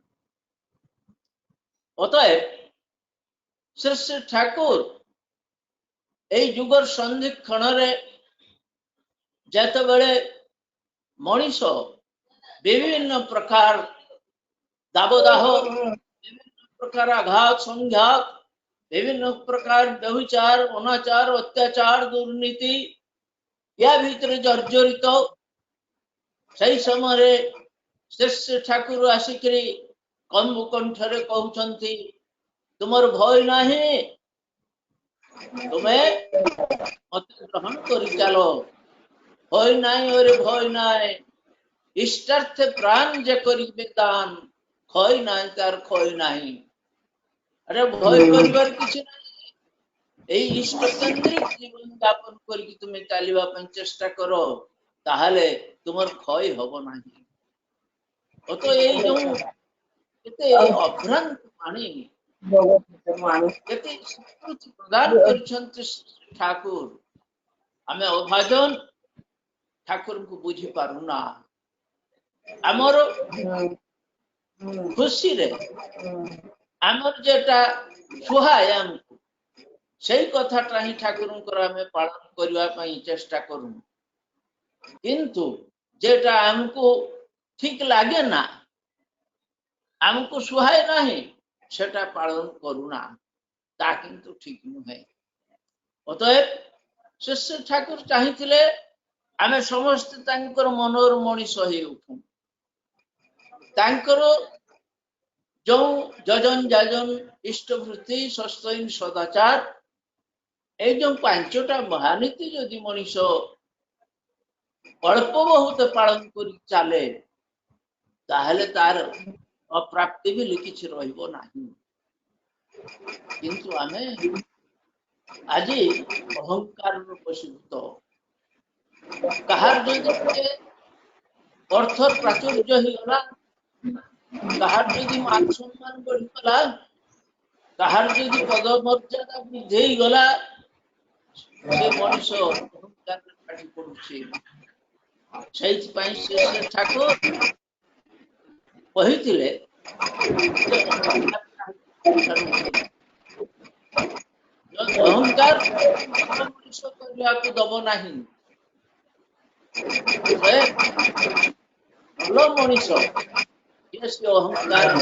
ଅତଏବ ଶ୍ରୀ ଶ୍ରୀ ଠାକୁର এই যুগর সন্ধিক্ষণরে যেତେବେଳେ ମଣିଷ ବିଭିନ୍ନ ପ୍ରକାର ଦାବଦାହ ବିଭିନ୍ନ ପ୍ରକାର ଆଘାତ ସଂଘାତ ବିଭିନ୍ନ ପ୍ରକାର ବ୍ୟଭିଚାର ଅନାଚାର ଅତ୍ୟାଚାର ଦୁର୍ନୀତି ୟା ଭିତରେ ଜର୍ଜରିତ সেই ସମୟରେ ଶ୍ରୀ ଠାକୁର ଆସିକରି କମ୍ବୁ କଣ୍ଠରେ କହୁଛନ୍ତି ତୁମର ଭୟ ନାହିଁ ତୁମେ ମତେ ଗ୍ରହଣ କରି ଚାଲ ভয় নাই ওরে ভয় নাই ইষ্টার্থে প্রাণ যে করিবে দান ক্ষয় নাই তার ক্ষয় নাই আরে ভয় করিবার কিছু নাই এই ইষ্টকেন্দ্রিক জীবন যাপন করি তুমি চালিবা ପାଇଁ চেষ্টা করো তাহলে তোমার ক্ষয় হব ନାହିଁ অত এই যে এতে অভ্রান্ত বাণী এতে স্বীকৃতি প্রদান କରିଛନ୍ତି ঠাকুর ଆମେ ଅଭାଜନ ଠାକୁରଙ୍କୁ ବୁଝି ପାରୁନା ଆମର ଖୁସିରେ ଆମର যেটা ସୁହାଏ ଆମକୁ ସେଇ କଥାଟା ହିଁ ଠାକୁରଙ୍କର ଆମେ ପାଳନ କରିବା ପାଇଁ ଚେଷ୍ଟା କରୁ କିନ୍ତୁ যেটা ଆମକୁ ଠିକ ଲାଗେ ନା ଆମକୁ ସୁହାଏ ନାହିଁ সেটা ପାଳନ କରୁନା ତା କିନ୍ତୁ ଠିକ ନୁହେଁ ଅତଏବ ଶ୍ରୀ ଠାକୁର ଚାହିଁଥିଲେ ଆମେ ସମସ୍ତେ ତାଙ୍କର ମନର ମଣିଷ ହେଇ ଉଠୁ ତାଙ୍କର ଯୋଉ ଯଜନ ଯାଜନ ଇଷ୍ଟବୃତ୍ତି ସସ୍ତୈନ ସଦାଚାର এই ଯୋଉ ପାଞ୍ଚଟା ମହାନୀତି ଯଦି ମଣିଷ ଅଳ୍ପ ବହୁତ ପାଳନ କରି ଚାଲେ ତାହେଲେ ତାର ଅପ୍ରାପ୍ତି ବି କିଛି ରହିବ ନାହିଁ କିନ୍ତୁ ଆମେ ଆଜି ଅହଙ୍କାରର ବଶୀଭୂତ କାହାର ଯଦି ଅର୍ଥର ପ୍ରାଚୁର୍ଯ୍ୟ ହେଇଗଲା କାହାର ଯଦି ମାନ ସମ୍ମାନ ବଢିଗଲା କାହାର ଯଦି ପଦ ମର୍ଯ୍ୟାଦା ବୃଦ୍ଧି ହେଇଗଲା ସେ ମଣିଷ ଅହଙ୍କାରରେ ଫାଟି ପଡୁଛି ସେଇଥିପାଇଁ ଶ୍ରୀ ଠାକୁର କହିଥିଲେ ଅହଙ୍କାର ମଣିଷ କରିବାକୁ ଦବ ନାହିଁ ଭଲ ମଣିଷ ସେ ଅହଙ୍କାର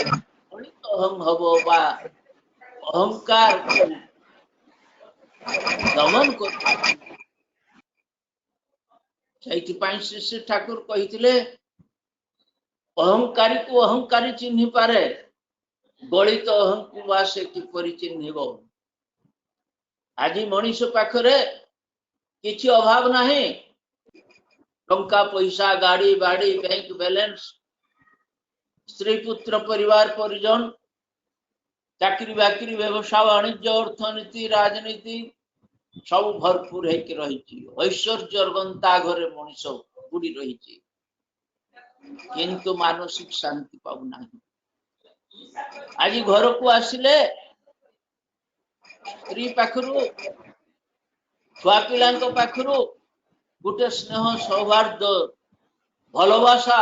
ଅହଂ ହବ ବା ଅହଙ୍କାର ଦମନ କର ସେଇଥିପାଇଁ ଶ୍ରୀ ଠାକୁର କହିଥିଲେ ଅହଙ୍କାରୀକୁ ଅହଙ୍କାରୀ ଚିହ୍ନି ପାରେ ଗଳିତ ଅହଂକୁ ବା ସେ କିପରି ଚିହ୍ନିବ ଆଜି ମଣିଷ ପାଖରେ କିଛି ଅଭାବ ନାହିଁ ଟଙ୍କା ପଇସା ଗାଡି ବାଡି ବ୍ୟାଙ୍କ ବାଲାନ୍ସ ସ୍ତ୍ରୀ ପୁତ୍ର ପରିବାର ପରିଜନ ଚାକିରି ବାକିରି ବ୍ୟବସାୟ ବାଣିଜ୍ୟ ଅର୍ଥନୀତି ରାଜନୀତି ସବୁ ଭରପୁର ହେଇକି ରହିଛି ଐଶ୍ୱର୍ଯ୍ୟର ଗନ୍ତା ଘରେ ମଣିଷ ବୁଡି ରହିଛି କିନ୍ତୁ ମାନସିକ ଶାନ୍ତି ପାଉନାହିଁ ଆଜି ଘରକୁ ଆସିଲେ ସ୍ତ୍ରୀ ପାଖରୁ ଛୁଆ ପିଲାଙ୍କ ପାଖରୁ ଗୋଟେ ସ୍ନେହ ସୌହାର୍ଦ୍ଦ୍ୟ ଭଲବାସା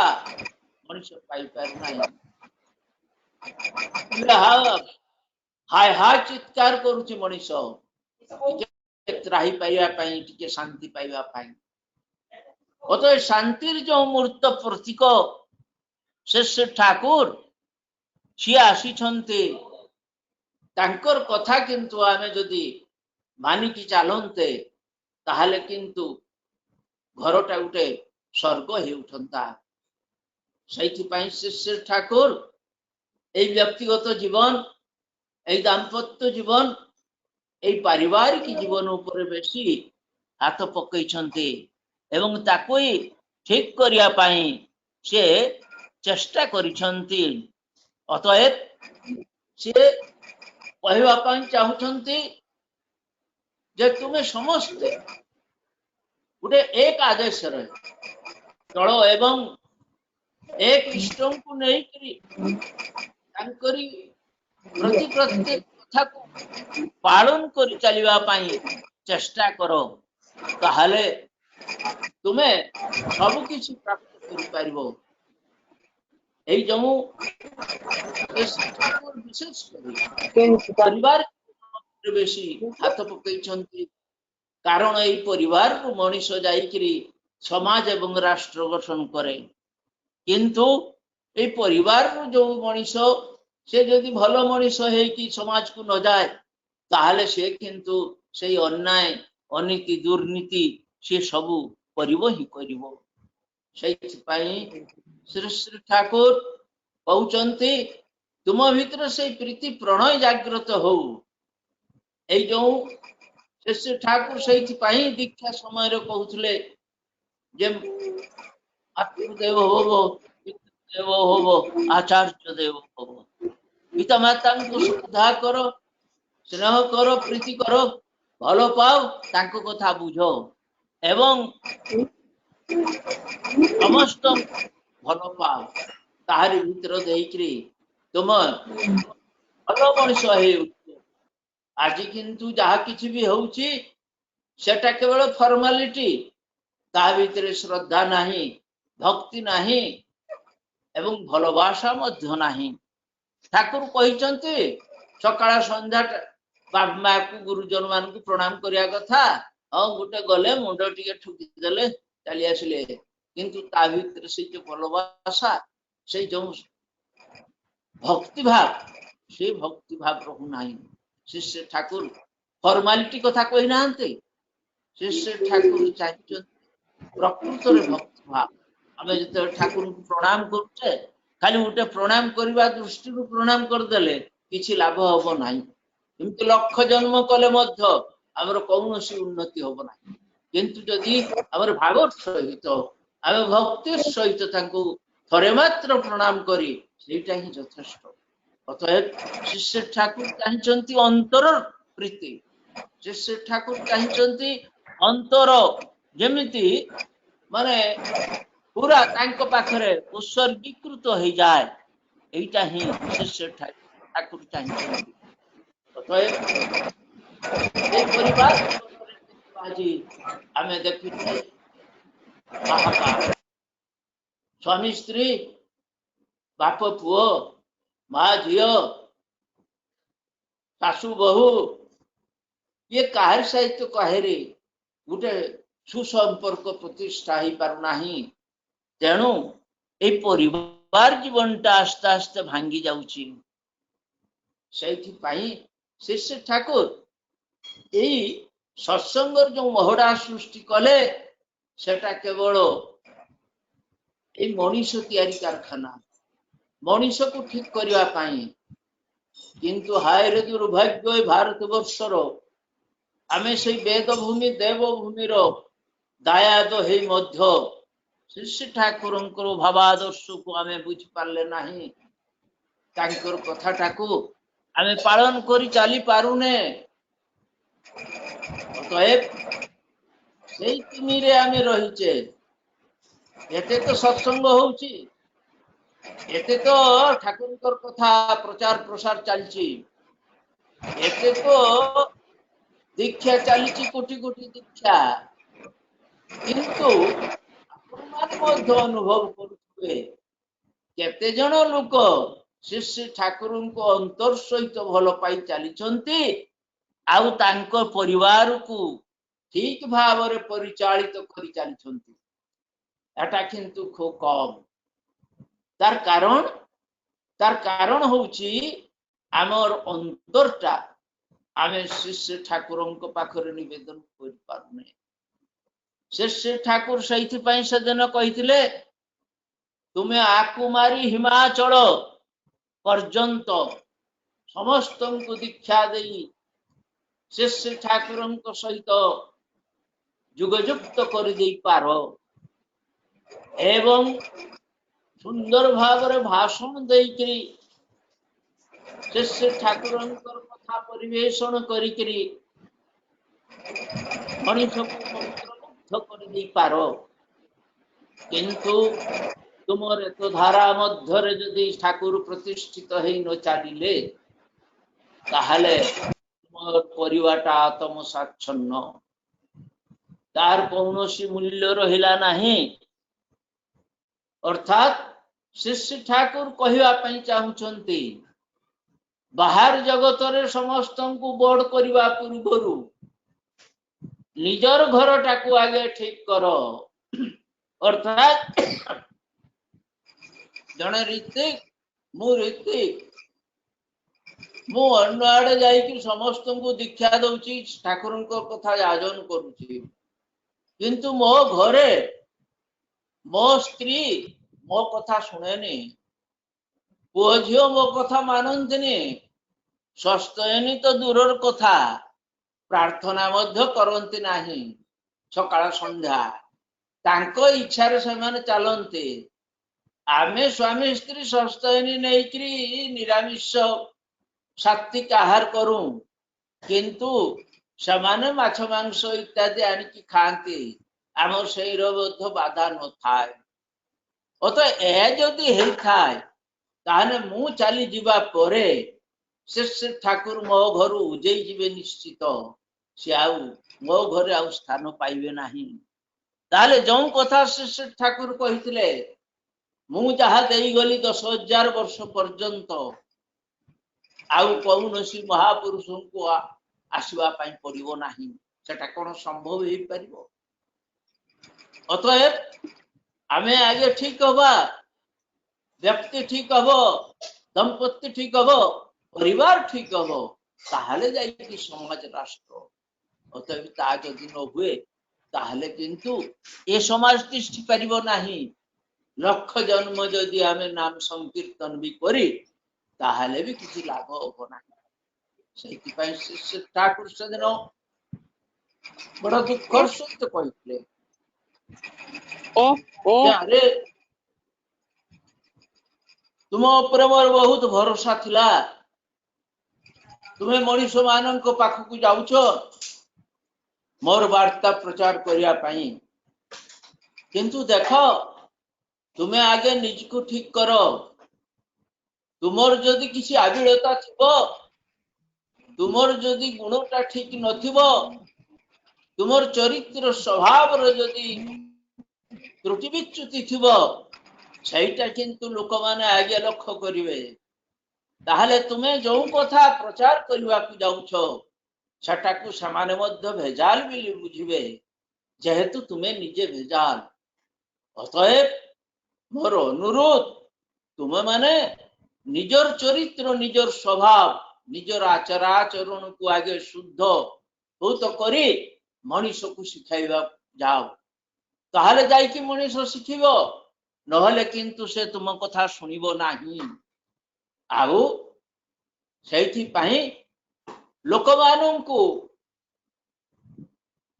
ମଣିଷ ପାଇପାରୁନାହିଁ ହାୟ ହାୟ ଚିତ୍କାର କରୁଛି ମଣିଷ ତ୍ରାହି ପାଇବା ପାଇଁ ଟିକେ ଶାନ୍ତି ପାଇବା ପାଇଁ ଅତଏବ ଶାନ୍ତିର ଯୋଉ ମୂର୍ତ୍ତ ପ୍ରତୀକ ଶ୍ରୀ ଠାକୁର ସିଏ ଆସିଛନ୍ତି ତାଙ୍କର କଥା କିନ୍ତୁ ଆମେ ଯଦି ମାନିକି ଚାଲନ୍ତେ ତାହେଲେ କିନ୍ତୁ ଘରଟା ଗୋଟେ ସ୍ୱର୍ଗ ହେଉଠନ୍ତା ସେଇଥିପାଇଁ ଶ୍ରୀ ଠାକୁର এই ব্যক্তিগত জীবন এই দাম্পত্য জীবন এই পারিবারিক জীবন উপরে বেশি হাত পকাইଛନ୍ତି এবং তাକୁ ঠিক କରିବା ପାଇଁ ସେ ଚେଷ୍ଟା କରିଛନ୍ତି ଅତଏବ ସେ କହିବା ପାଇଁ ଚାହୁଁଛନ୍ତି ଯେ ତୁମେ ସମସ୍ତେ ଗୋଟେ ଏକ ଆଦେଶରେ ଚଳ ଏବଂ ए कृष्ण को नहीं करी तांकरी प्रति प्रत्येक कथा को पालन कर चलिबा पाई चेष्टा करो ताहले तुम्हें सब किछि प्राप्त करि पारिबो एई जमु ठाकुर विशेष करी परिवार बेसी हाथ पकईछंती कारण एई परिवार को मनुष्य जाईकरी समाज एवं राष्ट्र गठन करे किंतु ए परिवार जो मनुष्य से जदि भलो मनुष्य है कि समाज को न जाए ताहले से किंतु से अन्याय अनीति दुर्नीति से सबू करिवो ही करिवो सेहि पई श्री श्री ठाकुर कहउचंती तुम भीतर से प्रीति प्रणय जागृत हो ए जो श्री श्री ठाकुर सेहि पई दीक्षा समय रे कहउथले जे आत्मदेव होबो देव होबो आचार्य देव होबो पिता माता को श्रद्धा करो स्नेह करो प्रीति करो भलो पाओ तांको कथा बुझो एवं समस्त भलो पाओ ताहारी भीतर देइकरी तुम भलो मनुष्य हे आज किंतु जहा किछि भी होउची सेटा केवल फॉर्मालिटी ता भीतर श्रद्धा नाही भक्ति नाही एवं भलोबासा मध्य नाही ठाकुर कहिचंती सकाळ संध्या बाप माँ को गुरुजन मान को प्रणाम करिया कथा हाँ गोटे गले मुंड टिके ठुकी देले चली आसिले किंतु ता भीतर से जो भलोबासा से जो भक्ति भाव रहु नाही शिष्य ठाकुर फॉर्मालिटी कथा कहि नाहंते शिष्य ठाकुर चाहिए प्रकृत रे भक्ति भाव आमे जते ठाकुर को प्रणाम करछे खाली उठे प्रणाम करबा दृष्टि रू प्रणाम कर देले किछि लाभ होबो नाही किंतु लक्ष जन्म कले मध्य हमर कौनसी उन्नति होबो नाही किंतु जदि हमर भागवत सहित आमे भक्ति सहित तांको थरे मात्र प्रणाम करी सेटा ही यथेष्ट अतएव शिष्य ठाकुर चाहिचंती अंतर प्रीति शिष्य ठाकुर चाहिचंती अंतर जेमिति माने पूरा तांको पाखरे उत्सर्गीकृत हो जाए एटा ही शिष्य ठाकुर चाहिचंती अतएव ए परिवार आज आमे देखुछे महाभारत स्वामी स्त्री बाप पुओ माँ झियो सासू बहु ये काहे सहित कहेरे गोटे सुसंपर्क प्रतिष्ठा ही पारु नाही तेणु ए परिवार जीवनटा आस्ते आस्ते भांगी जाउची सेठी पाई शिष्य ठाकुर एई सत्संगर जो मोहडा सृष्टि कले सेटा केवल ए मनुष्य तैयारी कारखाना मनुष्य को ठीक करबा पाई किंतु हाय रे दुर्भाग्य भारत वर्षर आमे से वेद भूमि देव भूमि रो दायाद हे मध्य शिष्य ठाकुर भावादर्श को आमे बुझी पारले नाही तांकर कथाटाकू आमे पालन करी चली पारुने अतएव सेई तिमिरे आमे रहिचे एते तो सत्संग होउची एते तो ठाकुर कथा प्रचार प्रसार चलची एते तो दीक्षा चलची कोटि कोटि दीक्षा किंतु मध्य अनुभव करुवे केते जन लोक शिष्य ठाकुर को अंतर सहित भल पाई चली आउ तांको परिवार को ठीक भाव रे परिचालित करि चली एटा किंतु खूब कम तार कारण होउची आमर अंतरटा आमे शिष्य ठाकुर पाखरे निवेदन कर पारुने शिष्य ठाकुर सहित पई सदन कहिथिले तुमे आकु मारी हिमाचल पर्यंत समस्त को दीक्षा देई शिष्य ठाकुर सहित जुगजुक्त कर दे पारो एवं सुंदर भाव रे भाषण देकरी शिष्य ठाकुर कथा परिवेशन करिकरी मनुष्य को मंत्रमुग्ध कर दे पारो किंतु तुमर एत धारा मध्यरे जदि ठाकुर प्रतिष्ठित हेई न चलिले ताहले तुमर परिवारटा आत्मसाच्छन्न तार कौनसी मूल्य रहिला नाही। अर्थात श्री ठाकुर कहवा पई चाहुचंती बाहर जगत रे समस्त को बड़ करवा पूर्वरु निजर घर टाकू आगे ठीक कर। अर्थात जने ऋतिक मु अन्य आड़े जाइकी समस्त को दीक्षा दउची ठाकुर कथा आयोजन करुची किंतु मो घरे मो स्त्री मो कथा शुणेनी पुओ झियो मो कथा मानंतिनी सस्तयनी तो दूरर कथा प्रार्थना मध्य करंती नाही सकाळ संध्या तांको इच्छारे सेमाने चलंती। आमे स्वामी स्त्री सस्तयनी नेइकरी निरामिष सात्विक आहार करूं किंतु समाने माछ मांस इत्यादि आनिकी खाती आमर शरीर मध्य बाधा न थाए। अत ए जदि हेई थाए ताने मु चली जिबा परे श्री ठाकुर मो घर उजेई जिबे निश्चित से आउ मो घरे आउ स्थान पाइबे नाही। ताले जो कथा श्री ठाकुर कहिथिले मु जहा देई गली 10,000 वर्ष पर्यंत आउ कौनसी महापुरुष को आसवा पाई पड़िबो नाही सेटा कोन संभव हेई परिबो। अतएव आमे आगे ठीक हवा व्यक्ति ठीक हबो दंपति ठीक हबो परिवार ठीक हबो ताहले जाई समाज राष्ट्र। अतएव ता जदि न हुए ताहले किंतु ए समाज तिष्ठि परिबो नाही। लक्ष जन्म जदि आमे नाम संकीर्तन भी करी ताहले भी किसी लाभ हो नाही। सेति पई श्री ठाकुर सदिन बड़ा दुखर सत्य कहितले अरे तुम ऊपर मोर बहुत भरोसा थिला तुम्हें मनीष मान पाखक जाऊच मोर वार्ता प्रचार करिया पाई किंतु देख तुम्हें आगे निज को ठीक कर तुमर जदि किसी आबिलता थिबो तुमर जदि गुणटा ठीक नथिबो तुमर चरित्र स्वभाव रो जदि त्रुटि विच्युति थिबो सेटा किंतु लोक माने आगे लक्ष्य करिवे ताहले तुम्हें जो कथा प्रचार करबा को जाउछ सेटाकू समाने मध्य भेजाल बिली बुझिबे जेहेतु तुम्हें निजे भेजाल। अतएव मोर अनुरोध तुम माने निजर चरित्र निजर स्वभाव निजर आचरण को आगे शुद्ध बहुत करी मनीष को शिखाइबा जाओ ताहले जाइकी मनीष शिखिबो नहले किंतु से तुम कथा सुनिबो नाही। आउ सेठी पाई लोक माननकु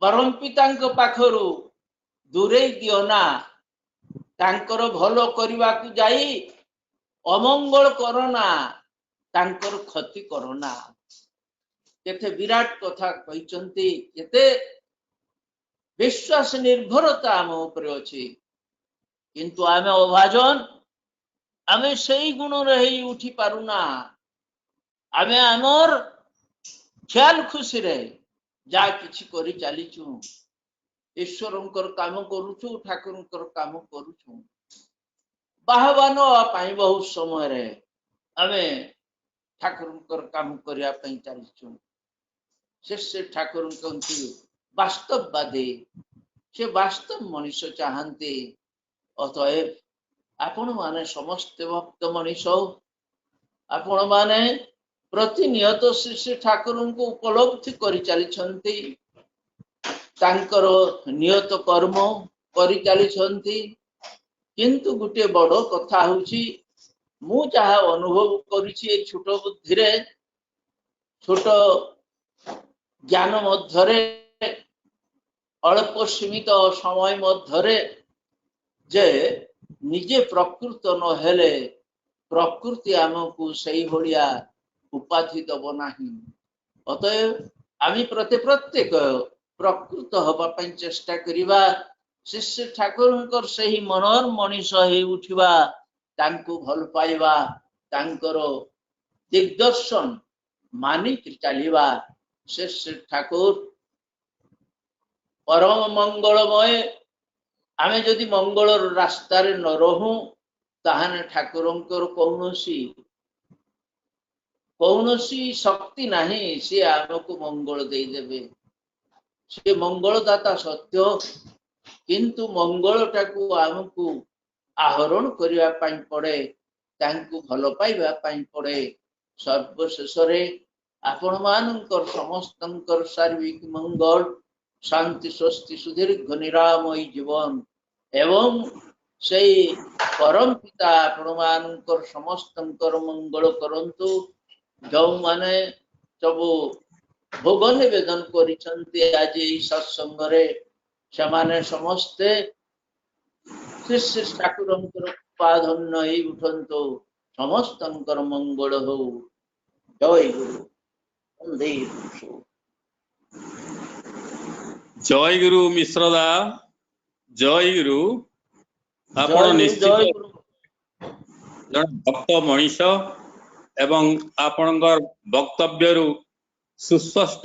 परम पितांक पाखरु दूरे दियो ना तांकर भलो करबा को जाई अमंगल करना तांकर क्षति करना। केते विराट कथा कहिचंती केते विश्वास निर्भरता आम ऊपर अछि किंतु आमे अभाजन आमे सही गुण रही उठी पारुना। आमे आमर ख्याल खुशी रे जा किछि करी चलीचु ईश्वरंकर काम करूछु ठाकुरंकर काम करूछु बाहवानो पाई बहुत समय रे आमे ठाकुरंकर काम करिया पई चलीचु। से ठाकुर वास्तववादी से वास्तव मनीष चाहते। अतएव आपण माने समस्त भक्त मनीष आपण माने प्रतिनियत श्री श्री ठाकुर को उपलब्धि करि चलिछंती तांकर नियत कर्म करि चलिछंती किंतु गुटे बड़ कथा होची मु जहा अनुभव करिछि छोट बुद्धि रे छोट ज्ञान मध्यरे अल्प सीमित समय मध्यरे जे निजे प्रकृत न हेले प्रकृति आमको सही भलिया उपाधि दब नाही। अतएव आमी प्रत्येक प्रकृत हवा पई चेष्टा करिबा ଶ୍ରୀ ଶ୍ରୀ ଠାକୁରଙ୍କର ସେହି ମନର ମଣିଷ ହେଇ ଉଠିବା, ତାଙ୍କୁ ଭଲ ପାଇବା, ତାଙ୍କର ଦିଗ୍ଦର୍ଶନ ମାନିକି ଚାଲିବା। ଶ୍ରୀ ଶ୍ରୀ ଠାକୁର ପରମ ମଙ୍ଗଳମୟ। ଆମେ ଯଦି ମଙ୍ଗଳର ରାସ୍ତାରେ ନ ରହୁ, ତାହେଲେ ଠାକୁରଙ୍କର କୌଣସି ଶକ୍ତି ନାହିଁ ସେ ଆମକୁ ମଙ୍ଗଳ ଦେଇଦେବେ। ସେ ମଙ୍ଗଳଦାତା ସତ୍ୟ, କିନ୍ତୁ ମଙ୍ଗଳଟାକୁ ଆମକୁ ଆହରଣ କରିବା ପାଇଁ ପଡେ, ତାଙ୍କୁ ଭଲ ପାଇବା ପାଇଁ ପଡେ। ସର୍ବଶେଷରେ ଆପଣମାନଙ୍କର ସମସ୍ତଙ୍କର ସାର୍ବିକ ମଙ୍ଗଳ, ଶାନ୍ତି, ସ୍ୱସ୍ତି, ସୁଦୀର୍ଘ ନିରାମୟ ଜୀବନ ଏବଂ ସେଇ ପରମ ପିତା ଆପଣମାନଙ୍କର ସମସ୍ତଙ୍କର ମଙ୍ଗଳ କରନ୍ତୁ। ଯେଉଁମାନେ ସବୁ ଭୋଗ ନିବେଦନ କରିଛନ୍ତି ଆଜି ଏହି ସତ୍ସଙ୍ଗରେ, ସେମାନେ ସମସ୍ତେ ଶ୍ରୀ ଶ୍ରୀ ଠାକୁରଙ୍କର ପାଧନ୍ୟ ହେଇ ଉଠନ୍ତୁ। ସମସ୍ତଙ୍କର ମଙ୍ଗଳ ହଉ। ଜୟ ଗୁରୁ। ବନ୍ଦେ ପୁରୁଷ। ଜୟ ଗୁରୁ ମିଶ୍ରଦା, ଜୟ ଗୁରୁ। ଆପଣ ଜୟ ନିଶ୍ଚିତ ଗୁରୁ। ଜଣେ ଭକ୍ତ ମଣିଷ ଏବଂ ଆପଣଙ୍କର ବକ୍ତବ୍ୟରୁ ସୁସ୍ପଷ୍ଟ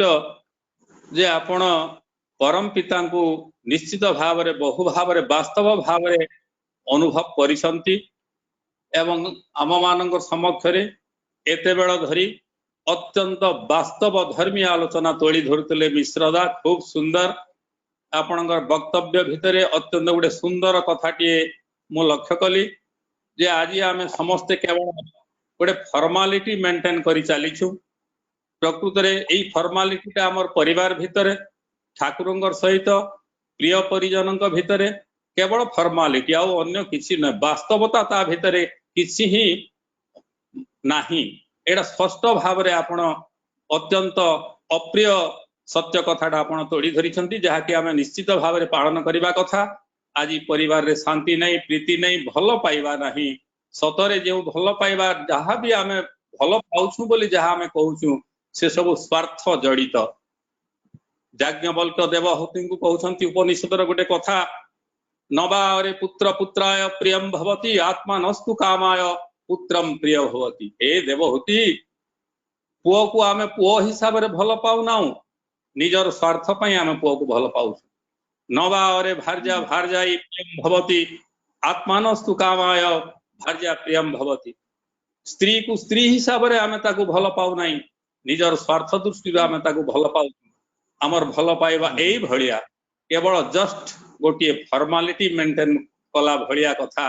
ଯେ ଆପଣ ପରମ ପିତାଙ୍କୁ ନିଶ୍ଚିତ ଭାବରେ ବହୁ ଭାବରେ ବାସ୍ତବ ଭାବରେ ଅନୁଭବ କରିଛନ୍ତି ଏବଂ ଆମମାନଙ୍କ ସମକ୍ଷରେ ଏତେବେଳ ଧରି ଅତ୍ୟନ୍ତ ବାସ୍ତବ ଧର୍ମୀ ଆଲୋଚନା ତୋଳି ଧରୁଥିଲେ ମିଶ୍ରଦା। ଖୁବ ସୁନ୍ଦର ଆପଣଙ୍କର ବକ୍ତବ୍ୟ ଭିତରେ ଅତ୍ୟନ୍ତ ଗୋଟେ ସୁନ୍ଦର କଥାଟିଏ ମୁଁ ଲକ୍ଷ୍ୟ କଲି ଯେ ଆଜି ଆମେ ସମସ୍ତେ କେବଳ ଗୋଟେ ଫର୍ମାଲିଟି ମେଣ୍ଟେନ କରି ଚାଲିଛୁ। ପ୍ରକୃତରେ ଏଇ ଫର୍ମାଲିଟିଟା ଆମର ପରିବାର ଭିତରେ, ଠାକୁରଙ୍କ ସହିତ, ପ୍ରିୟ ପରିଜନଙ୍କ ଭିତରେ କେବଳ ଫର୍ମାଲିଟି, ଆଉ ଅନ୍ୟ କିଛି ନୁହେଁ। ବାସ୍ତବତା ତା ଭିତରେ କିଛି ହିଁ ନାହିଁ। ଏଇଟା ସ୍ପଷ୍ଟ ଭାବରେ ଆପଣ ଅତ୍ୟନ୍ତ ଅପ୍ରିୟ ସତ୍ୟ କଥାଟା ଆପଣ ତୋଳି ଧରିଛନ୍ତି, ଯାହାକି ଆମେ ନିଶ୍ଚିତ ଭାବରେ ପାଳନ କରିବା କଥା। ଆଜି ପରିବାରରେ ଶାନ୍ତି ନାହିଁ, ପ୍ରୀତି ନାହିଁ, ଭଲ ପାଇବା ନାହିଁ। ସତରେ ଯେଉଁ ଭଲ ପାଇବା, ଯାହା ବି ଆମେ ଭଲ ପାଉଛୁ ବୋଲି ଯାହା ଆମେ କହୁଛୁ, ସେ ସବୁ ସ୍ୱାର୍ଥ ଜଡ଼ିତ। ଯାଜ୍ଞବଲ୍କ୍ୟ ଦେବହୂତିଙ୍କୁ କହୁଛନ୍ତି ଉପନିଷଦର ଗୋଟେ କଥା, ନବାରେ ପୁତ୍ର ପୁତ୍ରାୟ ପ୍ରିୟଂ ଭବତି, ଆତ୍ମା ନସ୍ତୁ କାମାୟ ପୁତ୍ରಂ ପ୍ରିୟ ଭବତି। ହେ ଦେବହୂତି, ପୁଅକୁ ଆମେ ପୁଅ ହିସାବରେ ଭଲ ପାଉନାହୁଁ, ନିଜର ସ୍ୱାର୍ଥ ପାଇଁ ଆମେ ପୁଅକୁ ଭଲ ପାଉଛୁ। ନବାରେ ଭାର୍ଯ୍ୟା ଭାର୍ଯ୍ୟାଇ ପ୍ରିୟଂ ଭବତି, ଆତ୍ମାନସ୍ତୁ କାମାୟ ଭାର୍ଯ୍ୟା ପ୍ରିୟଂ ଭବତି। ସ୍ତ୍ରୀକୁ ସ୍ତ୍ରୀ ହିସାବରେ ଆମେ ତାକୁ ଭଲ ପାଉନାହିଁ, ନିଜର ସ୍ୱାର୍ଥ ଦୃଷ୍ଟିରୁ ଆମେ ତାକୁ ଭଲ ପାଉଛୁ। ଆମର ଭଲ ପାଇବା ଏଇ ଭଳିଆ, କେବଳ ଜଷ୍ଟ ଗୋଟିଏ ଫର୍ମାଲିଟି ମେଣ୍ଟେନ କଲା ଭଳିଆ କଥା।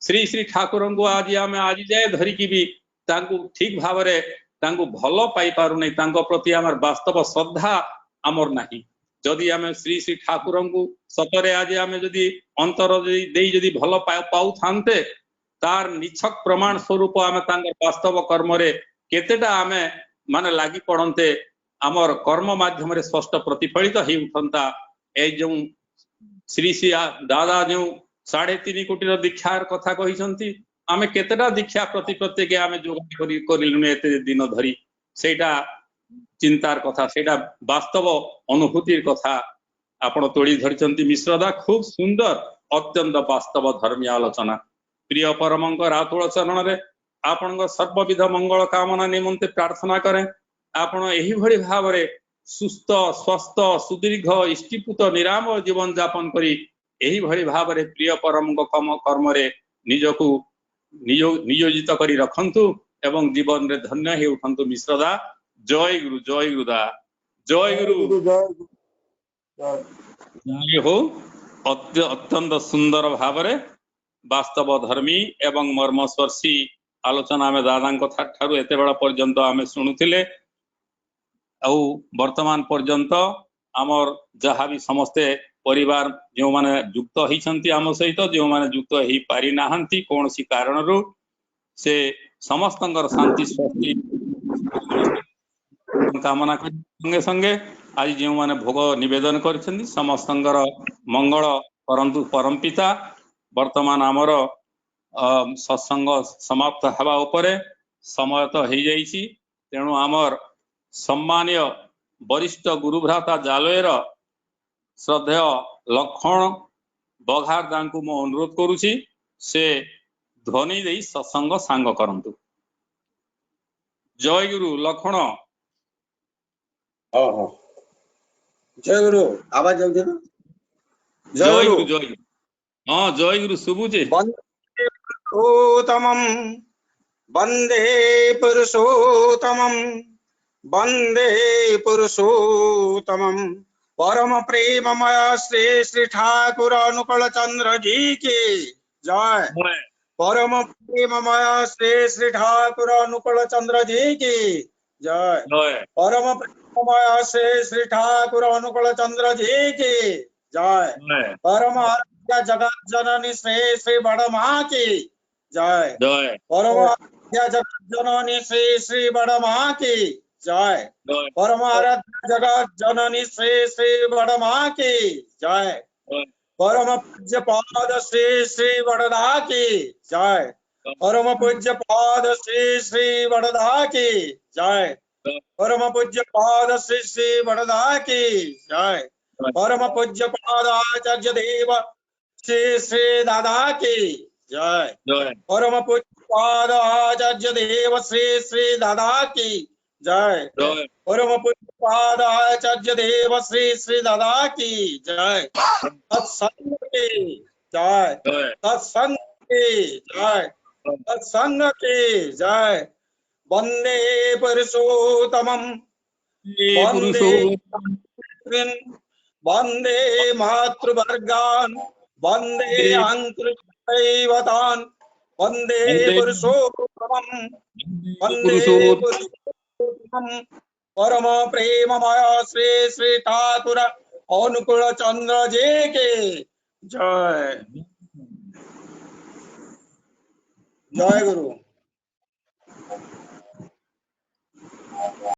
ଶ୍ରୀ ଶ୍ରୀ ଠାକୁରଙ୍କୁ ଆମେ ଆଜି ଯାଏ ଧରିକି ବି ତାଙ୍କୁ ଠିକ ଭାବରେ ତାଙ୍କୁ ଭଲ ପାଇପାରୁନାହିଁ, ତାଙ୍କ ପ୍ରତି ଆମର ବାସ୍ତବ ଶ୍ରଦ୍ଧା ଆମର ନାହିଁ। ଯଦି ଆମେ ଶ୍ରୀ ଶ୍ରୀ ଠାକୁରଙ୍କୁ ସତରେ ଆଜି ଆମେ ଯଦି ଅନ୍ତର ଦେଇ ଯଦି ଭଲ ପାଉଥାନ୍ତେ, ତାର ନିଛକ ପ୍ରମାଣ ସ୍ୱରୂପ ଆମେ ତାଙ୍କର ବାସ୍ତବ କର୍ମରେ କେତେଟା ଆମେ ମାନେ ଲାଗି ପଡନ୍ତେ, ଆମର କର୍ମ ମାଧ୍ୟମରେ ସ୍ପଷ୍ଟ ପ୍ରତିଫଳିତ ହେଇ ଉଠନ୍ତା। ଏଇ ଯେଉଁ ଶ୍ରୀ ଶ୍ରୀ ଦାଦା ଯେଉଁ 3.5 କୋଟିର ଦୀକ୍ଷାର କଥା କହିଛନ୍ତି, ଆମେ କେତେଟା ଦୀକ୍ଷା ପ୍ରତ୍ୟେକ ଆମେ ଯୋଗାଡ଼ କରିଲୁଣି ଏତେ ଦିନ ଧରି, ସେଇଟା ଚିନ୍ତାର କଥା, ସେଇଟା ବାସ୍ତବ ଅନୁଭୂତିର କଥା ଆପଣ ତୋଳି ଧରିଛନ୍ତି ମିଶ୍ରଦା। ଖୁବ ସୁନ୍ଦର, ଅତ୍ୟନ୍ତ ବାସ୍ତବ ଧର୍ମୀୟ ଆଲୋଚନା। ପ୍ରିୟ ପରମଙ୍କର ଆତୁଳ ଚରଣରେ ଆପଣଙ୍କ ସର୍ବବିଧ ମଙ୍ଗଳ କାମନା ନିମନ୍ତେ ପ୍ରାର୍ଥନା କରେ। ଆପଣ ଏହିଭଳି ଭାବରେ ସୁସ୍ଥ, ସ୍ୱସ୍ଥ, ସୁଦୀର୍ଘ, ଇଷ୍ଟିପୁତ, ନିରାମୟ ଜୀବନ ଯାପନ କରି ଏହିଭଳି ଭାବରେ ପ୍ରିୟ ପରମଙ୍କ କର୍ମରେ ନିଜକୁ ନିୟୋଜିତ କରି ରଖନ୍ତୁ ଏବଂ ଜୀବନରେ ଧନ୍ୟ ହେଇ ଉଠନ୍ତୁ ମିଶ୍ରଦା। ଜୟ ଗୁରୁ, ଜୟ ଗୁରୁଦା, ଜୟ ଗୁରୁ। ଜୟ ହଉ। ଅତ୍ୟନ୍ତ ସୁନ୍ଦର ଭାବରେ ବାସ୍ତବ ଧର୍ମୀ ଏବଂ ମର୍ମସ୍ପର୍ଶୀ ଆଲୋଚନା ଆମେ ଦାଦାଙ୍କ ଠାରୁ ଏତେବେଳ ପର୍ଯ୍ୟନ୍ତ ଆମେ ଶୁଣୁଥିଲେ। ଆଉ ବର୍ତ୍ତମାନ ପର୍ଯ୍ୟନ୍ତ ଆମର ଯାହା ବି ସମସ୍ତେ ପରିବାର ଯେଉଁମାନେ ଯୁକ୍ତ ହେଇଛନ୍ତି ଆମ ସହିତ, ଯେଉଁମାନେ ଯୁକ୍ତ ହେଇପାରି ନାହାନ୍ତି କୌଣସି କାରଣରୁ, ସେ ସମସ୍ତଙ୍କର ଶାନ୍ତି ସ୍ୱସ୍ତି କାମନା କରି ସଙ୍ଗେ ସଙ୍ଗେ ଆଜି ଯେଉଁମାନେ ଭୋଗ ନିବେଦନ କରିଛନ୍ତି ସମସ୍ତଙ୍କର ମଙ୍ଗଳ କରନ୍ତୁ ପରମ ପିତା। ବର୍ତ୍ତମାନ ଆମର ସତ୍ସଙ୍ଗ ସମାପ୍ତ ହେବା ଉପରେ ସମୟ ତ ହେଇଯାଇଛି, ତେଣୁ ଆମର ସମ୍ମାନୀୟ ବରିଷ୍ଠ ଗୁରୁଭ୍ରାତା ଜାଲୟର ଶ୍ରଦ୍ଧେୟ ଲକ୍ଷ୍ମଣ बघार दांकु मो अनुरोध करूची से ध्वनि देई सत्संग सांग करंतु। जय गुरु लखन। हाँ जय गुरु आवाज जाउछे ना जय गुरु जय गुरु हाँ जय गुरु सुबुचे पुरुषोत्तमं वन्दे पुरुषोत्तमं वन्दे पुरुषोत्तमं परम प्रेममय श्री श्री ठाकुर अनुकूल चंद्र जी की जय। परम प्रेममय श्री श्री ठाकुर अनुकूल चंद्र जी की जय। परम प्रेममय श्री श्री ठाकुर अनुकूल चंद्र जी की जय। परम आराध्य जगत जननी श्री श्री बड़ माँ की जय। परम आराध्य जगत जननी श्री श्री बड़ माँ की जय। परम आराध्य जगत जननी श्री श्री बड़ माँ की जय। परम पूज्य पाद श्री श्री बड़दा की जय। परम पूज्य पाद श्री श्री बड़दा की जय। परम पूज्य पाद श्री श्री बड़दा की जय। परम पूज्य पाद आचार्य देव श्री श्री दादा की जय। परम पूज्य पाद आचार्य देव श्री श्री दादा की जय। परम पूज्य पाद आचार्य देव श्री श्री दादा की जय। सत्संग की जय। सत्संग की जय। सत्संग की जय। वंदे पुरुषोत्तमं वंदे वंदे मातृवर्गान् वंदे अंकुरदैवतान् वंदे पुरुषोत्तमं वंदे पुरुषोत्तमं परम प्रेममय श्री श्री ठाकुर अनुकूल चंद्र जी के जय। जय गुरु।